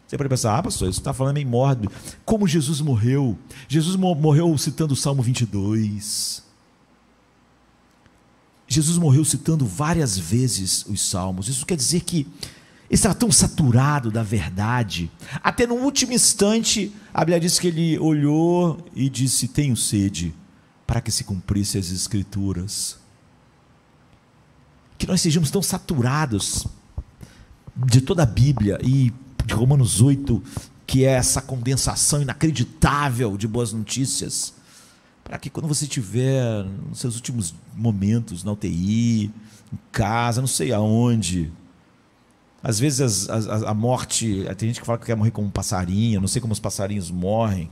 Você pode pensar: pastor, isso está falando meio mórbido. Como Jesus morreu? Jesus morreu citando o Salmo 22. Jesus morreu citando várias vezes os Salmos. Isso quer dizer que ele estava tão saturado da verdade, até no último instante, a Bíblia diz que ele olhou e disse: tenho sede, para que se cumprissem as Escrituras. Que nós sejamos tão saturados de toda a Bíblia e de Romanos 8, que é essa condensação inacreditável de boas notícias, para que quando você estiver nos seus últimos momentos, na UTI, em casa, não sei aonde, às vezes a morte, tem gente que fala que quer morrer como um passarinho, não sei como os passarinhos morrem,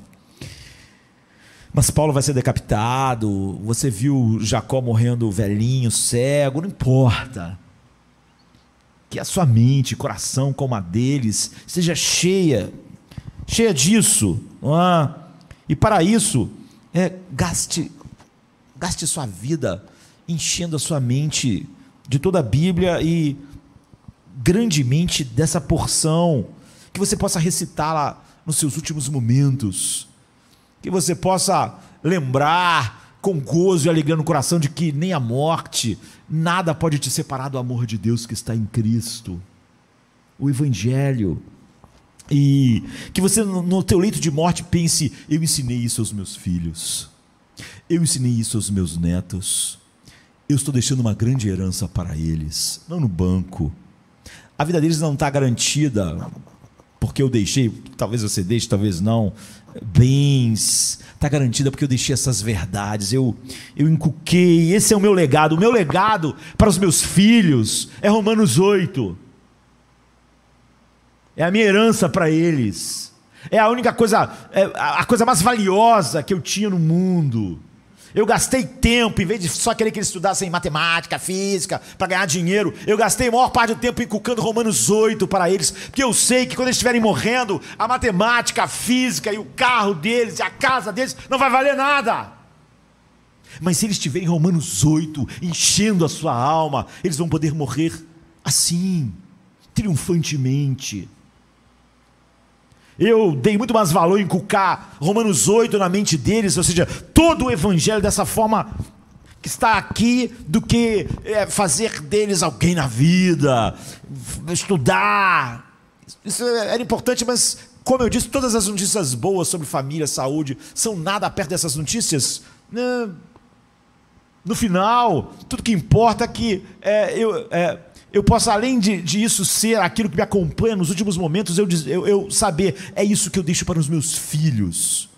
mas Paulo vai ser decapitado, você viu Jacó morrendo velhinho, cego, não importa, que a sua mente, coração como a deles, seja cheia disso, não é? E para isso, gaste sua vida enchendo a sua mente de toda a Bíblia e grandemente dessa porção, que você possa recitá-la nos seus últimos momentos, que você possa lembrar com gozo e alegria no coração de que nem a morte, nada pode te separar do amor de Deus que está em Cristo, o Evangelho. E que você no teu leito de morte pense: eu ensinei isso aos meus filhos, eu ensinei isso aos meus netos, eu estou deixando uma grande herança para eles, não no banco. A vida deles não está garantida porque eu deixei, talvez você deixe, talvez não, bens, está garantida porque eu deixei essas verdades, eu inculquei, esse é o meu legado para os meus filhos, é Romanos 8, é a minha herança para eles, é a única coisa, a coisa mais valiosa que eu tinha no mundo. Eu gastei tempo, em vez de só querer que eles estudassem matemática, física, para ganhar dinheiro, eu gastei a maior parte do tempo inculcando Romanos 8 para eles, porque eu sei que quando eles estiverem morrendo, a matemática, a física e o carro deles e a casa deles não vai valer nada. Mas se eles estiverem Romanos 8 enchendo a sua alma, eles vão poder morrer assim, triunfantemente. Eu dei muito mais valor em inculcar Romanos 8 na mente deles, ou seja, todo o Evangelho dessa forma que está aqui, do que fazer deles alguém na vida, estudar. Isso era importante, mas como eu disse, todas as notícias boas sobre família, saúde, são nada perto dessas notícias. No final, tudo que importa é que eu posso, além de isso ser aquilo que me acompanha nos últimos momentos, eu saber, é isso que eu deixo para os meus filhos.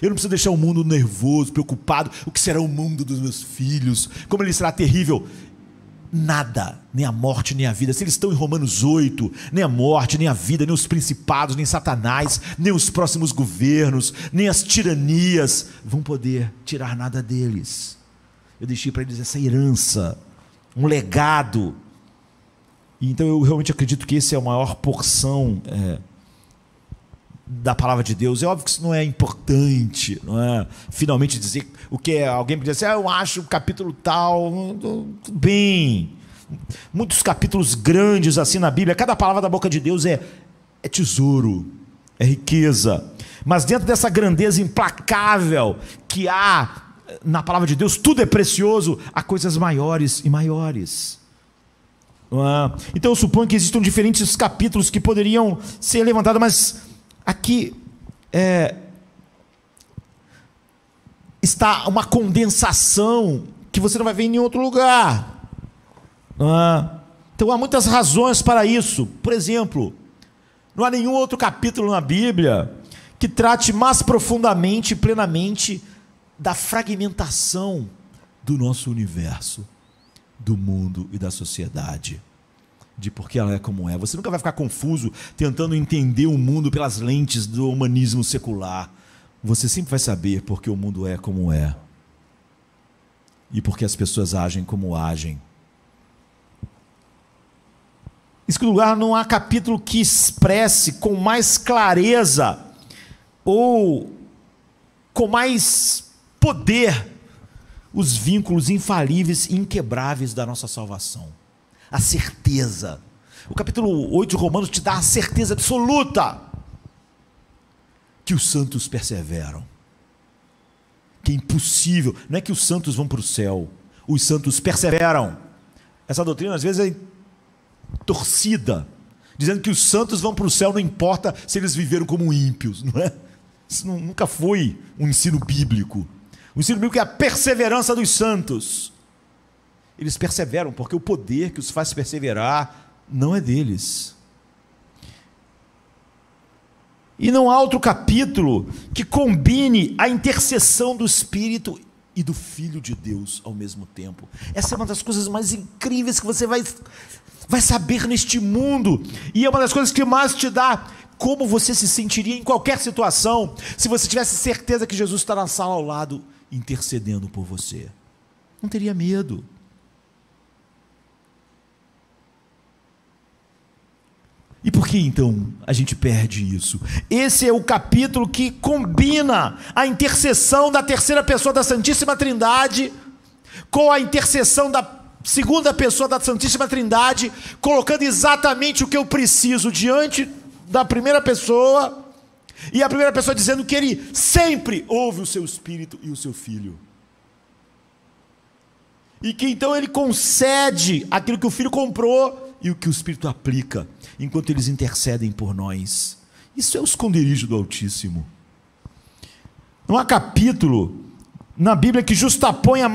Eu não preciso deixar o mundo nervoso, preocupado, o que será o mundo dos meus filhos, como ele será terrível. Nada, nem a morte, nem a vida, se eles estão em Romanos 8, nem a morte, nem a vida, nem os principados, nem Satanás, nem os próximos governos, nem as tiranias vão poder tirar nada deles. Eu deixei para eles essa herança, um legado. Então eu realmente acredito que essa é a maior porção da palavra de Deus. É óbvio que isso não é importante, não é? Finalmente dizer o que é. Alguém pode dizer assim: eu acho o capítulo tal, tudo bem. Muitos capítulos grandes assim na Bíblia, cada palavra da boca de Deus é tesouro, é riqueza. Mas dentro dessa grandeza implacável que há na palavra de Deus, tudo é precioso, há coisas maiores e maiores. Então eu suponho que existam diferentes capítulos que poderiam ser levantados, mas aqui está uma condensação que você não vai ver em nenhum outro lugar. Então há muitas razões para isso. Por exemplo, não há nenhum outro capítulo na Bíblia que trate mais profundamente e plenamente da fragmentação do nosso universo, do mundo e da sociedade, de porque ela é como é. Você nunca vai ficar confuso tentando entender o mundo pelas lentes do humanismo secular. Você sempre vai saber porque o mundo é como é e porque as pessoas agem como agem. Em segundo lugar, não há capítulo que expresse com mais clareza ou com mais poder os vínculos infalíveis e inquebráveis da nossa salvação. A certeza. O capítulo 8 de Romanos te dá a certeza absoluta que os santos perseveram. Que é impossível. Não é que os santos vão para o céu. Os santos perseveram. Essa doutrina às vezes é torcida, dizendo que os santos vão para o céu, não importa se eles viveram como ímpios, não é? Isso nunca foi um ensino bíblico. O ensino bíblico é a perseverança dos santos. Eles perseveram porque o poder que os faz perseverar não é deles. E não há outro capítulo que combine a intercessão do Espírito e do Filho de Deus ao mesmo tempo. Essa é uma das coisas mais incríveis que você vai saber neste mundo, e é uma das coisas que mais te dá como você se sentiria em qualquer situação, se você tivesse certeza que Jesus está na sala ao lado, intercedendo por você. Não teria medo. E por que então a gente perde isso? Esse é o capítulo que combina a intercessão da terceira pessoa da Santíssima Trindade com a intercessão da segunda pessoa da Santíssima Trindade, colocando exatamente o que eu preciso diante da primeira pessoa, e a primeira pessoa dizendo que ele sempre ouve o seu Espírito e o seu Filho. E que então ele concede aquilo que o Filho comprou e o que o Espírito aplica, enquanto eles intercedem por nós. Isso é o esconderijo do Altíssimo. Não há capítulo na Bíblia que justaponha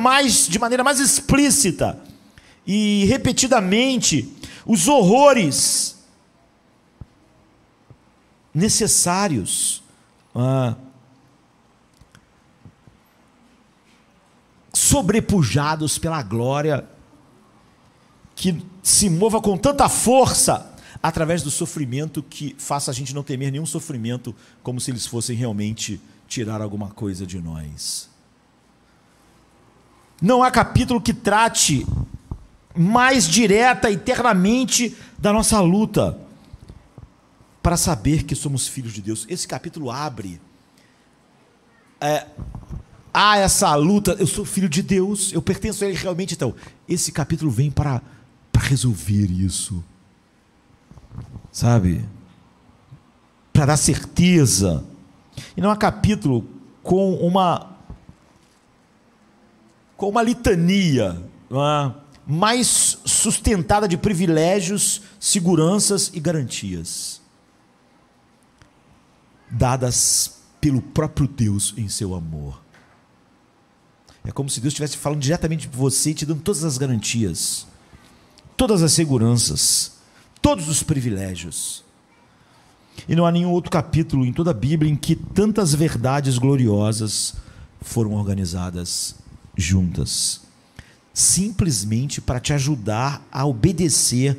de maneira mais explícita e repetidamente os horrores necessários sobrepujados pela glória que se mova com tanta força através do sofrimento, que faça a gente não temer nenhum sofrimento, como se eles fossem realmente tirar alguma coisa de nós. Não há capítulo que trate mais direta e eternamente da nossa luta para saber que somos filhos de Deus. Esse capítulo abre essa luta. Eu sou filho de Deus, eu pertenço a Ele realmente. Então, esse capítulo vem para resolver isso, sabe? Para dar certeza. E não há capítulo com uma litania mais sustentada de privilégios, seguranças e garantias dadas pelo próprio Deus em seu amor. É como se Deus estivesse falando diretamente de você e te dando todas as garantias, todas as seguranças, todos os privilégios. E não há nenhum outro capítulo em toda a Bíblia em que tantas verdades gloriosas foram organizadas juntas, simplesmente para te ajudar a obedecer,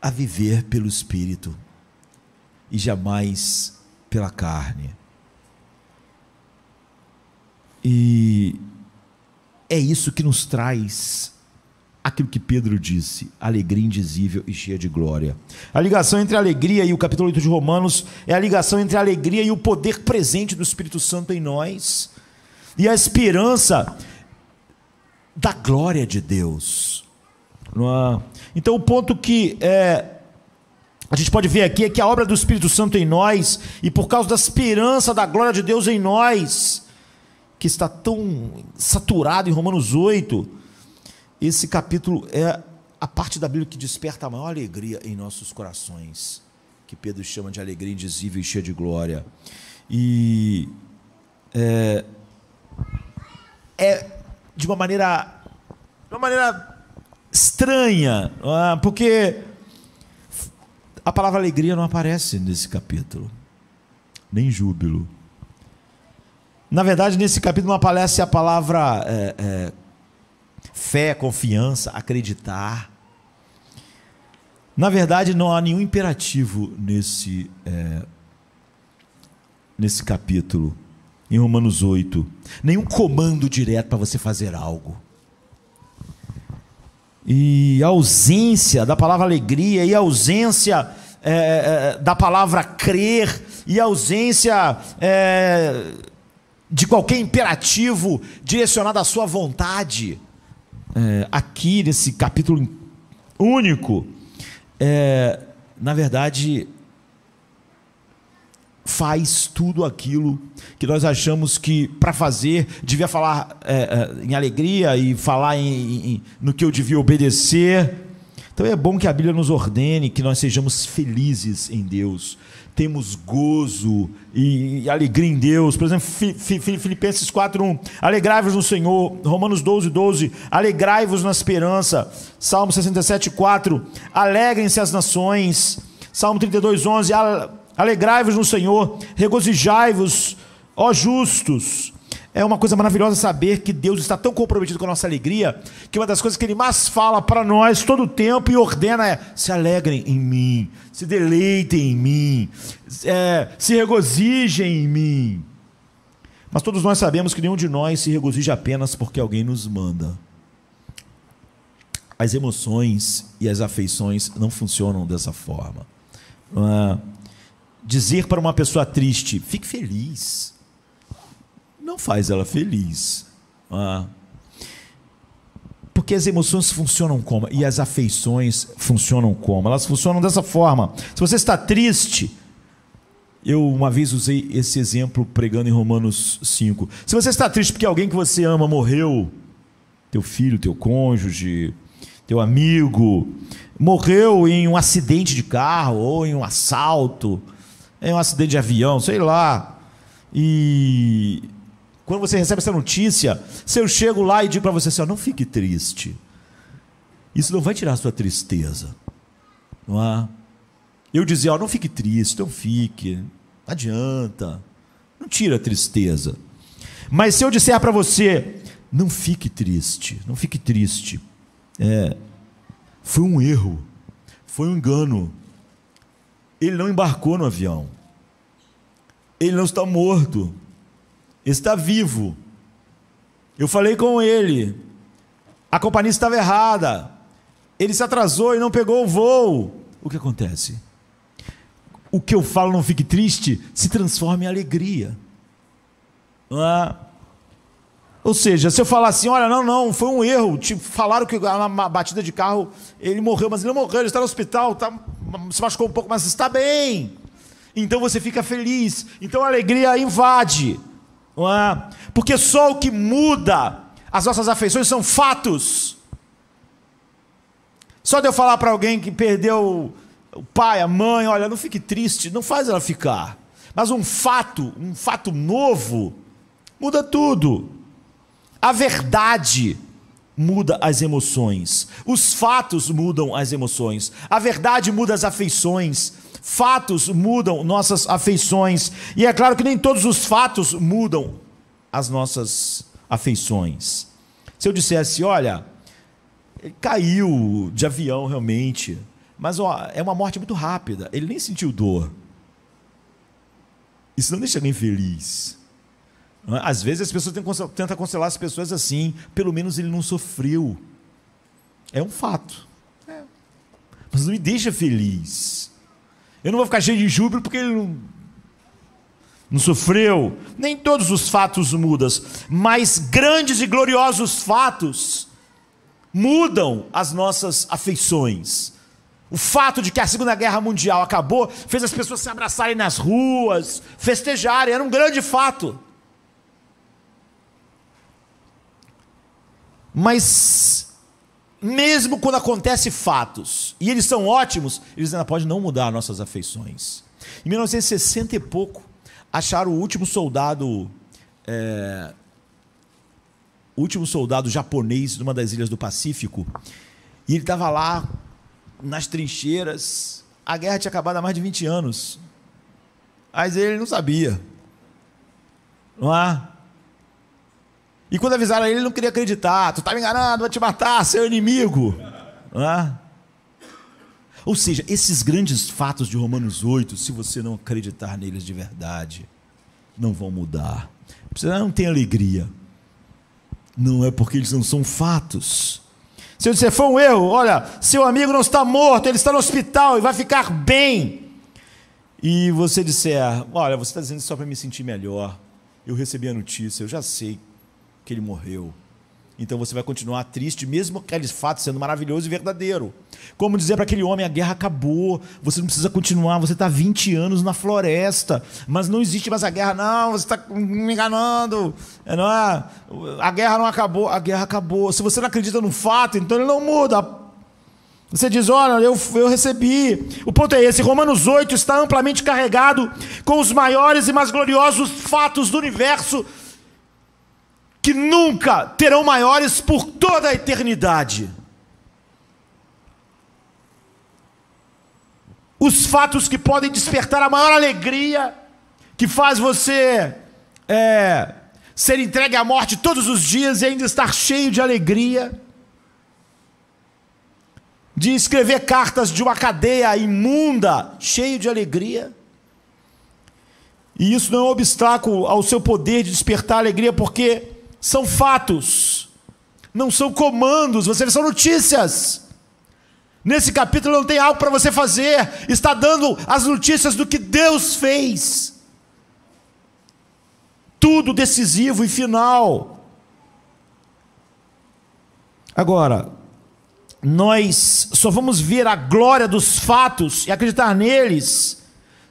a viver pelo Espírito e jamais pela carne. E é isso que nos traz aquilo que Pedro disse, alegria indizível e cheia de glória. A ligação entre a alegria e o capítulo 8 de Romanos é a ligação entre a alegria e o poder presente do Espírito Santo em nós, e a esperança da glória de Deus. Então o ponto que a gente pode ver aqui é que a obra do Espírito Santo em nós, e por causa da esperança da glória de Deus em nós, que está tão saturado em Romanos 8, esse capítulo é a parte da Bíblia que desperta a maior alegria em nossos corações, que Pedro chama de alegria indizível e cheia de glória. E de uma maneira estranha, porque a palavra alegria não aparece nesse capítulo, nem júbilo. Na verdade, nesse capítulo não aparece a palavra fé, confiança, acreditar. Na verdade, não há nenhum imperativo nesse capítulo, em Romanos 8. Nenhum comando direto para você fazer algo. E a ausência da palavra alegria, e a ausência da palavra crer, e a ausência de qualquer imperativo direcionado à sua vontade, aqui nesse capítulo único, na verdade, faz tudo aquilo que nós achamos que para fazer devia falar em alegria e falar no que eu devia obedecer. Então é bom que a Bíblia nos ordene que nós sejamos felizes em Deus, temos gozo e alegria em Deus. Por exemplo, Filipenses 4:1, alegrai-vos no Senhor. Romanos 12:12, alegrai-vos na esperança. Salmo 67:4, alegrem-se as nações. Salmo 32:11, alegrai-vos no Senhor, regozijai-vos, ó justos. É uma coisa maravilhosa saber que Deus está tão comprometido com a nossa alegria, que uma das coisas que Ele mais fala para nós todo o tempo e ordena se alegrem em mim, se deleitem em mim, se regozijem em mim. Mas todos nós sabemos que nenhum de nós se regozija apenas porque alguém nos manda. As emoções e as afeições não funcionam dessa forma. Dizer para uma pessoa triste, fique feliz, não faz ela feliz. Porque as emoções funcionam como? E as afeições funcionam como? Elas funcionam dessa forma. Se você está triste, eu uma vez usei esse exemplo pregando em Romanos 5. Se você está triste porque alguém que você ama morreu, teu filho, teu cônjuge, teu amigo, morreu em um acidente de carro, ou em um assalto, em um acidente de avião, sei lá, e quando você recebe essa notícia, se eu chego lá e digo para você assim, não fique triste, isso não vai tirar a sua tristeza, não é? Eu dizia, não fique triste, não fique, não adianta, não tira a tristeza. Mas se eu disser para você, não fique triste, não fique triste, foi um erro, foi um engano, ele não embarcou no avião, ele não está morto, ele está vivo, eu falei com ele, a companhia estava errada, ele se atrasou e não pegou o voo. O que acontece? O que eu falo, não fique triste, se transforma em alegria, não é? Ou seja, se eu falar assim, olha, não, foi um erro, tipo, falaram que na batida de carro ele morreu, mas ele não morreu, ele está no hospital, se machucou um pouco, mas está bem. Então você fica feliz, então a alegria invade, não é? Porque só o que muda as nossas afeições são fatos. Só de eu falar para alguém que perdeu o pai, a mãe, olha, não fique triste, não faz ela ficar. Mas um fato novo, muda tudo. A verdade muda as emoções. Os fatos mudam as emoções. A verdade muda as afeições. Fatos mudam nossas afeições. E é claro que nem todos os fatos mudam as nossas afeições. Se eu dissesse, olha, ele caiu de avião realmente, mas é uma morte muito rápida, ele nem sentiu dor. Isso não deixa alguém feliz. Às vezes as pessoas tentam consolar as pessoas assim, pelo menos ele não sofreu. É um fato. Mas não me deixa feliz. Eu não vou ficar cheio de júbilo porque ele não sofreu. Nem todos os fatos mudam, mas grandes e gloriosos fatos mudam as nossas afeições. O fato de que a Segunda Guerra Mundial acabou fez as pessoas se abraçarem nas ruas, festejarem, era um grande fato. Mas mesmo quando acontecem fatos, e eles são ótimos, eles ainda podem não mudar nossas afeições. Em 1960 e pouco, acharam o último soldado japonês numa das ilhas do Pacífico, e ele estava lá nas trincheiras. A guerra tinha acabado há mais de 20 anos, mas ele não sabia, não é? E quando avisaram ele não queria acreditar. Tu está me enganando, vai te matar, seu inimigo. Não é? Ou seja, esses grandes fatos de Romanos 8, se você não acreditar neles de verdade, não vão mudar. Você não tem alegria. Não é porque eles não são fatos. Se eu disser, foi um erro, olha, seu amigo não está morto, ele está no hospital e vai ficar bem. E você disser, olha, você está dizendo isso só para me sentir melhor. Eu recebi a notícia, eu já sei que ele morreu. Então você vai continuar triste, mesmo aquele fato sendo maravilhoso e verdadeiro. Como dizer para aquele homem, a guerra acabou, você não precisa continuar, você está 20 anos na floresta, mas não existe mais a guerra. Não, você está me enganando, não é? A guerra não acabou, a guerra acabou. Se você não acredita no fato, então ele não muda. Você diz, olha, eu recebi. O ponto é esse, Romanos 8 está amplamente carregado com os maiores e mais gloriosos fatos do universo, que nunca terão maiores por toda a eternidade. Os fatos que podem despertar a maior alegria, que faz você ser entregue à morte todos os dias e ainda estar cheio de alegria, de escrever cartas de uma cadeia imunda, cheio de alegria. E isso não é um obstáculo ao seu poder de despertar alegria, porque são fatos, não são comandos, são notícias. Nesse capítulo não tem algo para você fazer, está dando as notícias do que Deus fez. Tudo decisivo e final. Agora, nós só vamos ver a glória dos fatos e acreditar neles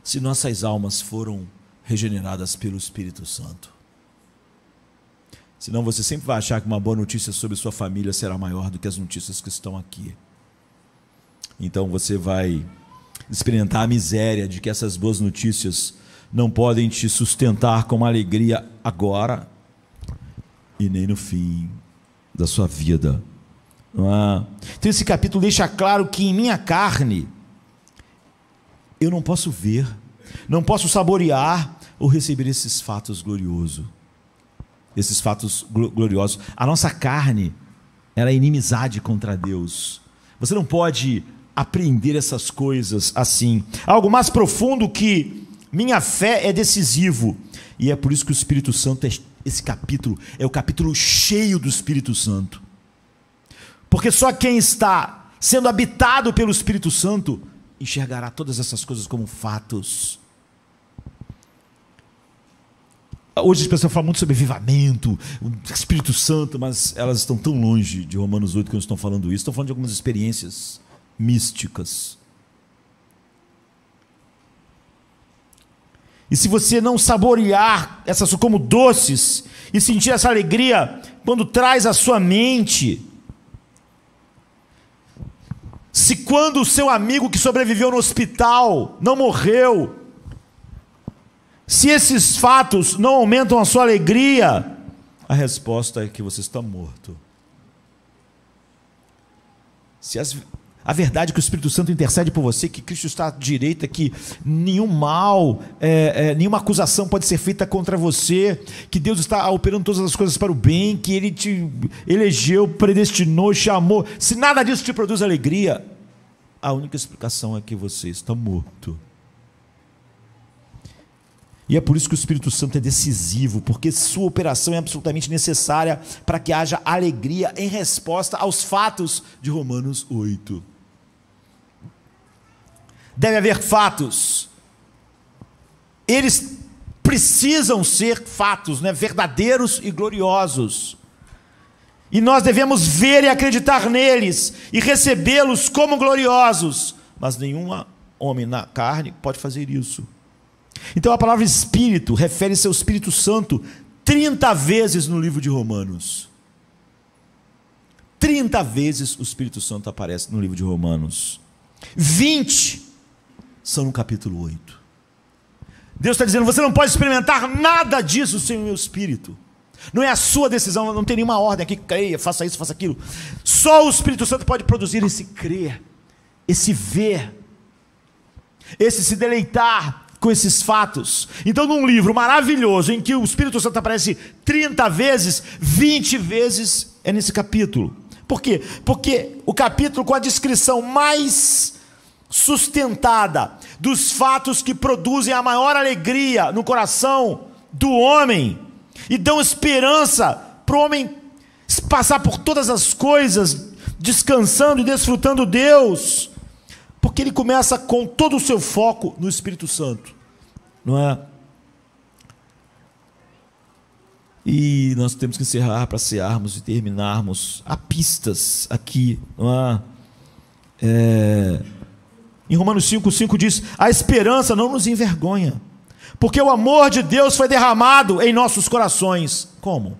se nossas almas foram regeneradas pelo Espírito Santo. Senão você sempre vai achar que uma boa notícia sobre sua família será maior do que as notícias que estão aqui. Então você vai experimentar a miséria de que essas boas notícias não podem te sustentar com uma alegria agora e nem no fim da sua vida. Então esse capítulo deixa claro que em minha carne eu não posso ver, não posso saborear ou receber esses fatos gloriosos. Esses fatos gloriosos. A nossa carne, ela é inimizade contra Deus. Você não pode aprender essas coisas assim. Algo mais profundo que minha fé é decisivo. E é por isso que o Espírito Santo, esse capítulo, é o capítulo cheio do Espírito Santo. Porque só quem está sendo habitado pelo Espírito Santo enxergará todas essas coisas como fatos. Hoje as pessoas falam muito sobre avivamento, o Espírito Santo, mas elas estão tão longe de Romanos 8 que não estão falando isso. Estão falando de algumas experiências místicas. E se você não saborear essas como doces e sentir essa alegria quando traz à sua mente, se quando o seu amigo que sobreviveu no hospital não morreu, se esses fatos não aumentam a sua alegria, a resposta é que você está morto. Se a verdade é que o Espírito Santo intercede por você, que Cristo está à direita, que nenhum mal, nenhuma acusação pode ser feita contra você, que Deus está operando todas as coisas para o bem, que Ele te elegeu, predestinou, chamou. Se nada disso te produz alegria, a única explicação é que você está morto. E é por isso que o Espírito Santo é decisivo, porque sua operação é absolutamente necessária para que haja alegria em resposta aos fatos de Romanos 8. Deve haver fatos. Eles precisam ser fatos, né? Verdadeiros e gloriosos. E nós devemos ver e acreditar neles e recebê-los como gloriosos. Mas nenhum homem na carne pode fazer isso. Então a palavra Espírito refere-se ao Espírito Santo 30 vezes no livro de Romanos. 30 vezes o Espírito Santo aparece no livro de Romanos. 20 são no capítulo 8. Deus está dizendo, você não pode experimentar nada disso sem o meu Espírito. Não é a sua decisão, não tem nenhuma ordem aqui, creia, faça isso, faça aquilo. Só o Espírito Santo pode produzir esse crer, esse ver, esse se deleitar com esses fatos. Então, num livro maravilhoso, em que o Espírito Santo aparece 30 vezes, 20 vezes é nesse capítulo. Por quê? Porque o capítulo com a descrição mais sustentada dos fatos que produzem a maior alegria no coração do homem e dão esperança para o homem passar por todas as coisas, descansando e desfrutando Deus, porque ele começa com todo o seu foco no Espírito Santo, não é? E nós temos que encerrar para cearmos e terminarmos. Há pistas aqui, não é? Em Romanos 5,5 diz: a esperança não nos envergonha, porque o amor de Deus foi derramado em nossos corações. Como?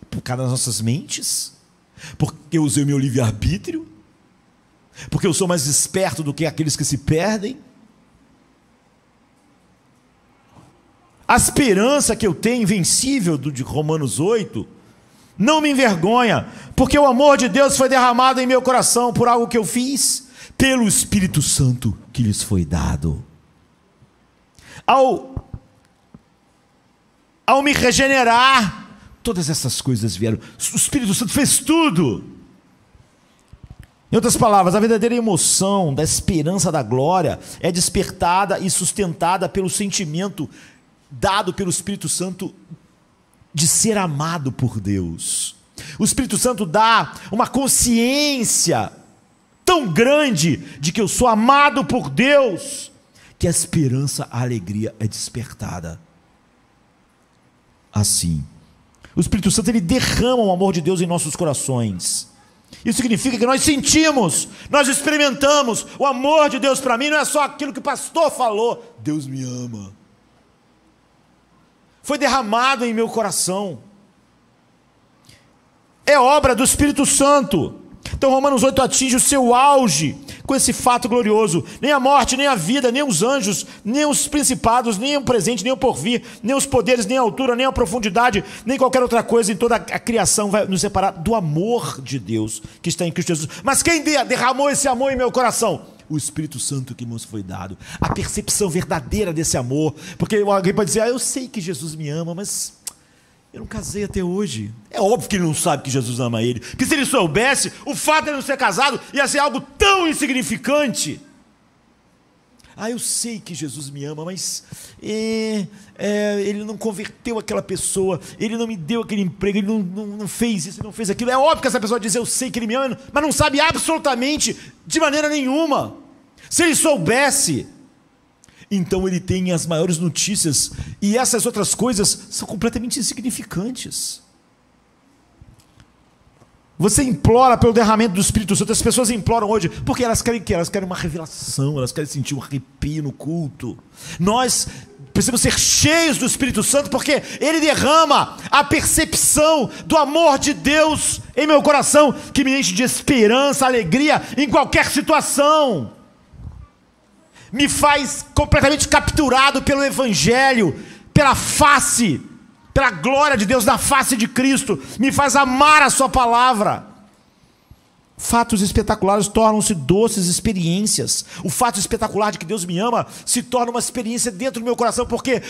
Por causa das nossas mentes? Porque eu usei o meu livre-arbítrio? Porque eu sou mais esperto do que aqueles que se perdem? A esperança que eu tenho, invencível, de Romanos 8, não me envergonha, porque o amor de Deus foi derramado em meu coração por algo que eu fiz, pelo Espírito Santo que lhes foi dado. Ao me regenerar, todas essas coisas vieram. O Espírito Santo fez tudo. Em outras palavras, a verdadeira emoção da esperança da glória é despertada e sustentada pelo sentimento dado pelo Espírito Santo de ser amado por Deus. O Espírito Santo dá uma consciência tão grande de que eu sou amado por Deus, que a esperança, a alegria é despertada. Assim, o Espírito Santo, ele derrama o amor de Deus em nossos corações. Isso significa que nós sentimos, nós experimentamos o amor de Deus. Para mim não é só aquilo que o pastor falou: Deus me ama. Foi derramado em meu coração. É obra do Espírito Santo. Então Romanos 8 atinge o seu auge com esse fato glorioso. Nem a morte, nem a vida, nem os anjos, nem os principados, nem o presente, nem o porvir, nem os poderes, nem a altura, nem a profundidade, nem qualquer outra coisa em toda a criação vai nos separar do amor de Deus que está em Cristo Jesus. Mas quem derramou esse amor em meu coração? O Espírito Santo que nos foi dado. A percepção verdadeira desse amor. Porque alguém pode dizer: eu sei que Jesus me ama, mas eu não casei até hoje. É óbvio que ele não sabe que Jesus ama ele. Porque se ele soubesse, o fato de ele não ser casado ia ser algo tão insignificante. Eu sei que Jesus me ama, mas ele não converteu aquela pessoa, ele não me deu aquele emprego, ele não fez isso, ele não fez aquilo. É óbvio que essa pessoa diz: eu sei que ele me ama, mas não sabe absolutamente, de maneira nenhuma. Se ele soubesse, então ele tem as maiores notícias, e essas outras coisas são completamente insignificantes. Você implora pelo derramamento do Espírito Santo. As pessoas imploram hoje porque elas querem o quê? Elas querem uma revelação, elas querem sentir um arrepio no culto. Nós precisamos ser cheios do Espírito Santo, porque ele derrama a percepção do amor de Deus em meu coração, que me enche de esperança, alegria em qualquer situação. Me faz completamente capturado pelo Evangelho, pela face, pela glória de Deus na face de Cristo, me faz amar a sua palavra. Fatos espetaculares tornam-se doces experiências. O fato espetacular de que Deus me ama se torna uma experiência dentro do meu coração, porque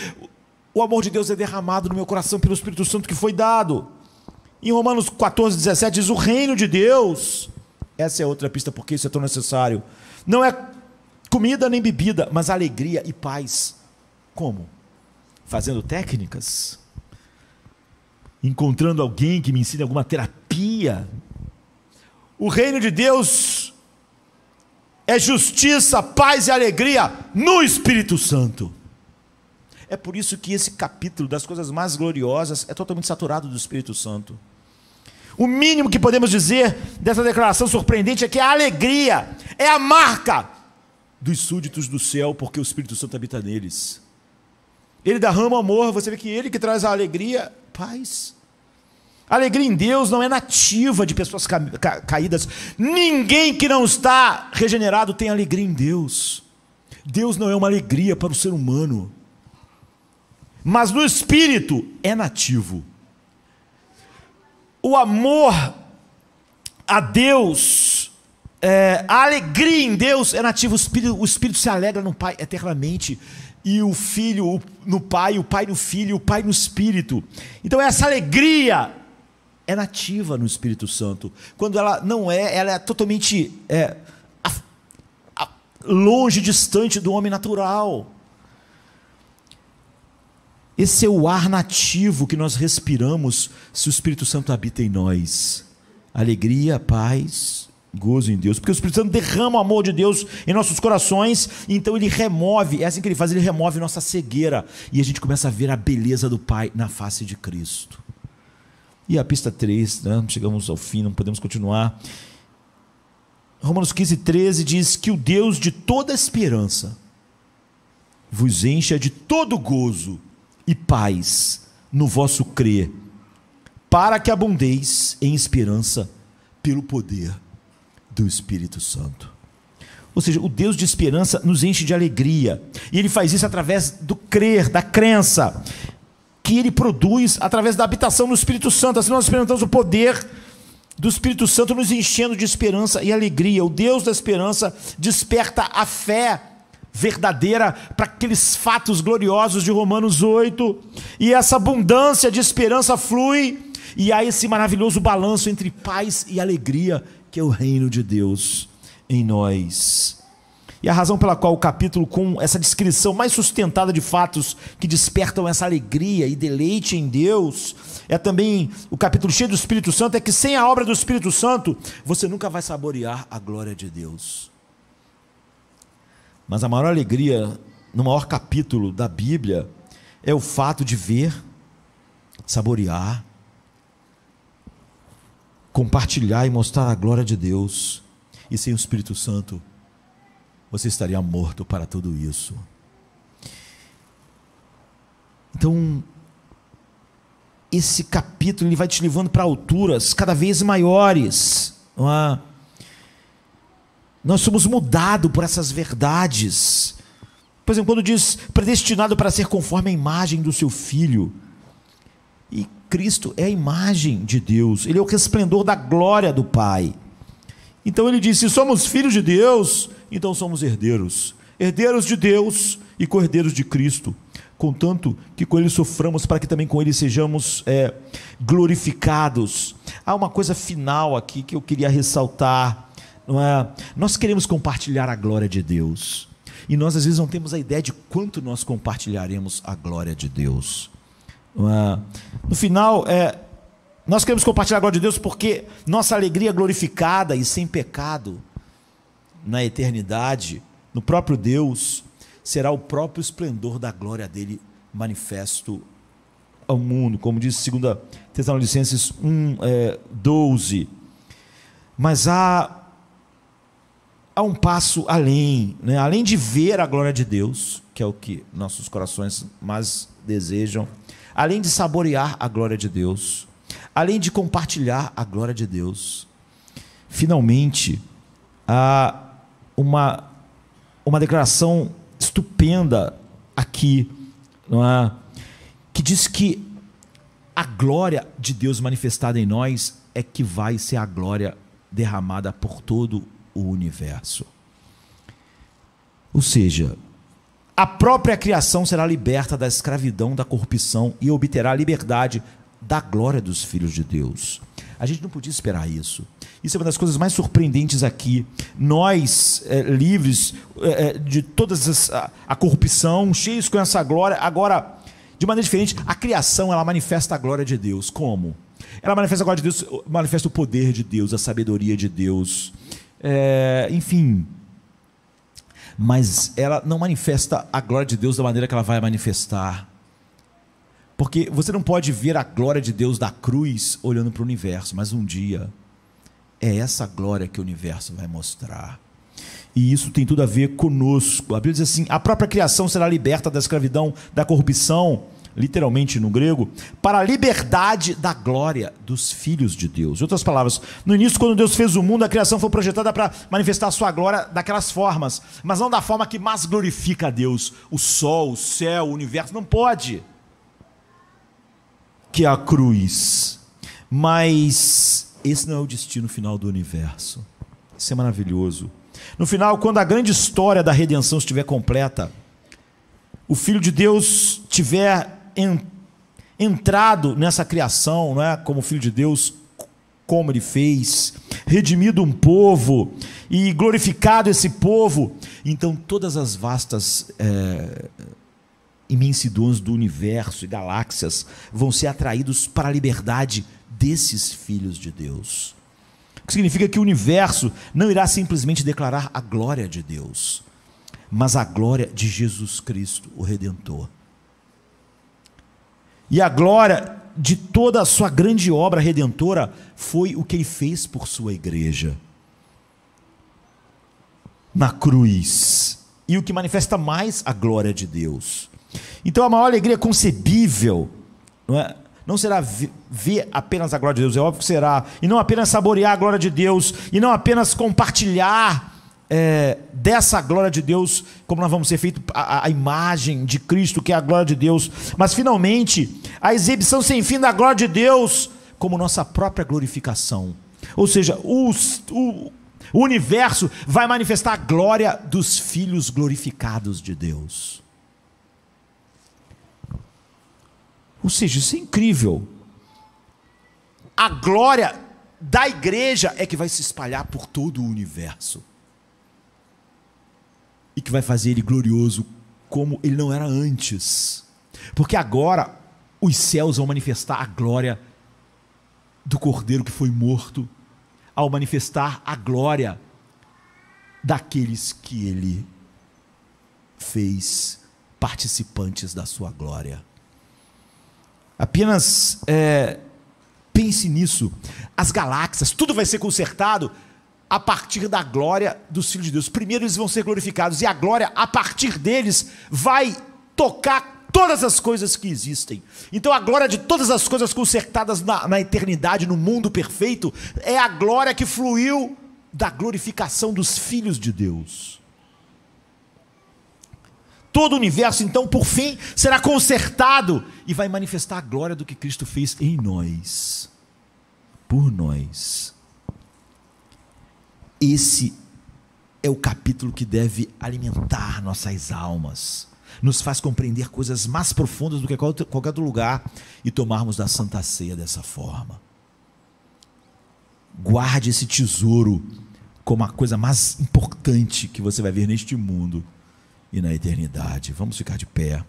o amor de Deus é derramado no meu coração pelo Espírito Santo que foi dado. Em Romanos 14:17 diz: o reino de Deus, essa é outra pista porque isso é tão necessário, não é comida nem bebida, mas alegria e paz. Como? Fazendo técnicas? Encontrando alguém que me ensine alguma terapia? O reino de Deus é justiça, paz e alegria no Espírito Santo. É por isso que esse capítulo das coisas mais gloriosas é totalmente saturado do Espírito Santo. O mínimo que podemos dizer dessa declaração surpreendente é que a alegria é a marca dos súditos do céu, porque o Espírito Santo habita neles. Ele derrama amor, você vê que ele que traz a alegria, paz. A alegria em Deus não é nativa de pessoas caídas. Ninguém que não está regenerado tem alegria em Deus. Deus não é uma alegria para o ser humano, mas no Espírito é nativo. O amor a Deus A alegria em Deus é nativa. O Espírito se alegra no Pai eternamente, e o Filho no Pai, o Pai no Filho, o Pai no Espírito. Então essa alegria é nativa no Espírito Santo. Quando ela não é, ela é totalmente longe, distante do homem natural. Esse é o ar nativo que nós respiramos se o Espírito Santo habita em nós. Alegria, paz, gozo em Deus. Porque o Espírito Santo derrama o amor de Deus em nossos corações, e então ele remove, é assim que ele faz, ele remove nossa cegueira, e a gente começa a ver a beleza do Pai na face de Cristo. E a pista 3, né? Chegamos ao fim, não podemos continuar. Romanos 15:13 diz que o Deus de toda esperança vos encha de todo gozo e paz no vosso crer, para que abundeis em esperança pelo poder do Espírito Santo. Ou seja, o Deus de esperança nos enche de alegria, e Ele faz isso através do crer, da crença, que Ele produz através da habitação no Espírito Santo. Assim nós experimentamos o poder do Espírito Santo nos enchendo de esperança e alegria. O Deus da esperança desperta a fé verdadeira para aqueles fatos gloriosos de Romanos 8, e essa abundância de esperança flui, e há esse maravilhoso balanço entre paz e alegria, que é o reino de Deus em nós. E a razão pela qual o capítulo, com essa descrição mais sustentada de fatos que despertam essa alegria e deleite em Deus, é também o capítulo cheio do Espírito Santo, é que sem a obra do Espírito Santo, você nunca vai saborear a glória de Deus. Mas a maior alegria, no maior capítulo da Bíblia, é o fato de ver, saborear, compartilhar e mostrar a glória de Deus. E sem o Espírito Santo, você estaria morto para tudo isso. Então, esse capítulo ele vai te levando para alturas cada vez maiores, não é? Nós somos mudados por essas verdades. Por exemplo, quando diz predestinado para ser conforme a imagem do seu Filho, e Cristo é a imagem de Deus, Ele é o resplendor da glória do Pai. Então ele diz: se somos filhos de Deus, então somos herdeiros, herdeiros de Deus e co-herdeiros de Cristo, contanto que com Ele soframos, para que também com Ele sejamos glorificados. Há uma coisa final aqui que eu queria ressaltar. Não é? Nós queremos compartilhar a glória de Deus, e nós às vezes não temos a ideia de quanto nós compartilharemos a glória de Deus. Não é? No final, nós queremos compartilhar a glória de Deus porque nossa alegria glorificada e sem pecado na eternidade, no próprio Deus, será o próprio esplendor da glória dele manifesto ao mundo, como diz 2 Tessalonicenses 1:12. Mas há um passo além, né? Além de ver a glória de Deus, que é o que nossos corações mais desejam, além de saborear a glória de Deus, além de compartilhar a glória de Deus, finalmente há uma declaração estupenda aqui, não é? Que diz que a glória de Deus manifestada em nós é que vai ser a glória derramada por todo o universo. Ou seja, a própria criação será liberta da escravidão, da corrupção, e obterá a liberdade da glória dos filhos de Deus. A gente não podia esperar isso. Isso é uma das coisas mais surpreendentes aqui. Nós, livres de toda a corrupção, cheios com essa glória, agora, de maneira diferente, a criação, ela manifesta a glória de Deus. Como? Ela manifesta a glória de Deus, manifesta o poder de Deus, a sabedoria de Deus, enfim. Mas ela não manifesta a glória de Deus da maneira que ela vai manifestar. Porque você não pode ver a glória de Deus da cruz olhando para o universo, mas um dia é essa glória que o universo vai mostrar. E isso tem tudo a ver conosco. A Bíblia diz assim: a própria criação será liberta da escravidão, da corrupção, literalmente no grego, para a liberdade da glória dos filhos de Deus. Em outras palavras, no início, quando Deus fez o mundo, a criação foi projetada para manifestar a sua glória daquelas formas, mas não da forma que mais glorifica a Deus. O sol, o céu, o universo, não pode, que é a cruz. Mas esse não é o destino final do universo. Isso é maravilhoso. No final, quando a grande história da redenção estiver completa, o Filho de Deus tiver entrado nessa criação, não é? Como Filho de Deus, como Ele fez, redimido um povo e glorificado esse povo, então todas as vastas imensidões do universo e galáxias vão ser atraídos para a liberdade desses filhos de Deus. O que significa que o universo não irá simplesmente declarar a glória de Deus, mas a glória de Jesus Cristo, o Redentor. E a glória de toda a sua grande obra redentora foi o que Ele fez por sua igreja na cruz, e o que manifesta mais a glória de Deus. Então a maior alegria concebível não será ver apenas a glória de Deus, é óbvio que será, e não apenas saborear a glória de Deus, e não apenas compartilhar dessa glória de Deus, como nós vamos ser feito a imagem de Cristo, que é a glória de Deus, mas finalmente a exibição sem fim da glória de Deus como nossa própria glorificação. Ou seja, o universo vai manifestar a glória dos filhos glorificados de Deus. Ou seja, isso é incrível. A glória da igreja é que vai se espalhar por todo o universo e que vai fazer ele glorioso como ele não era antes, porque agora os céus vão manifestar a glória do Cordeiro que foi morto, ao manifestar a glória daqueles que ele fez participantes da sua glória. Apenas pense nisso. As galáxias, tudo vai ser consertado a partir da glória dos filhos de Deus. Primeiro eles vão ser glorificados, e a glória a partir deles vai tocar todas as coisas que existem. Então a glória de todas as coisas consertadas na eternidade, no mundo perfeito, é a glória que fluiu da glorificação dos filhos de Deus. Todo o universo, então, por fim, será consertado e vai manifestar a glória do que Cristo fez em nós, por nós. Esse é o capítulo que deve alimentar nossas almas, nos faz compreender coisas mais profundas do que qualquer outro lugar e tomarmos da Santa Ceia dessa forma. Guarde esse tesouro como a coisa mais importante que você vai ver neste mundo e na eternidade. Vamos ficar de pé.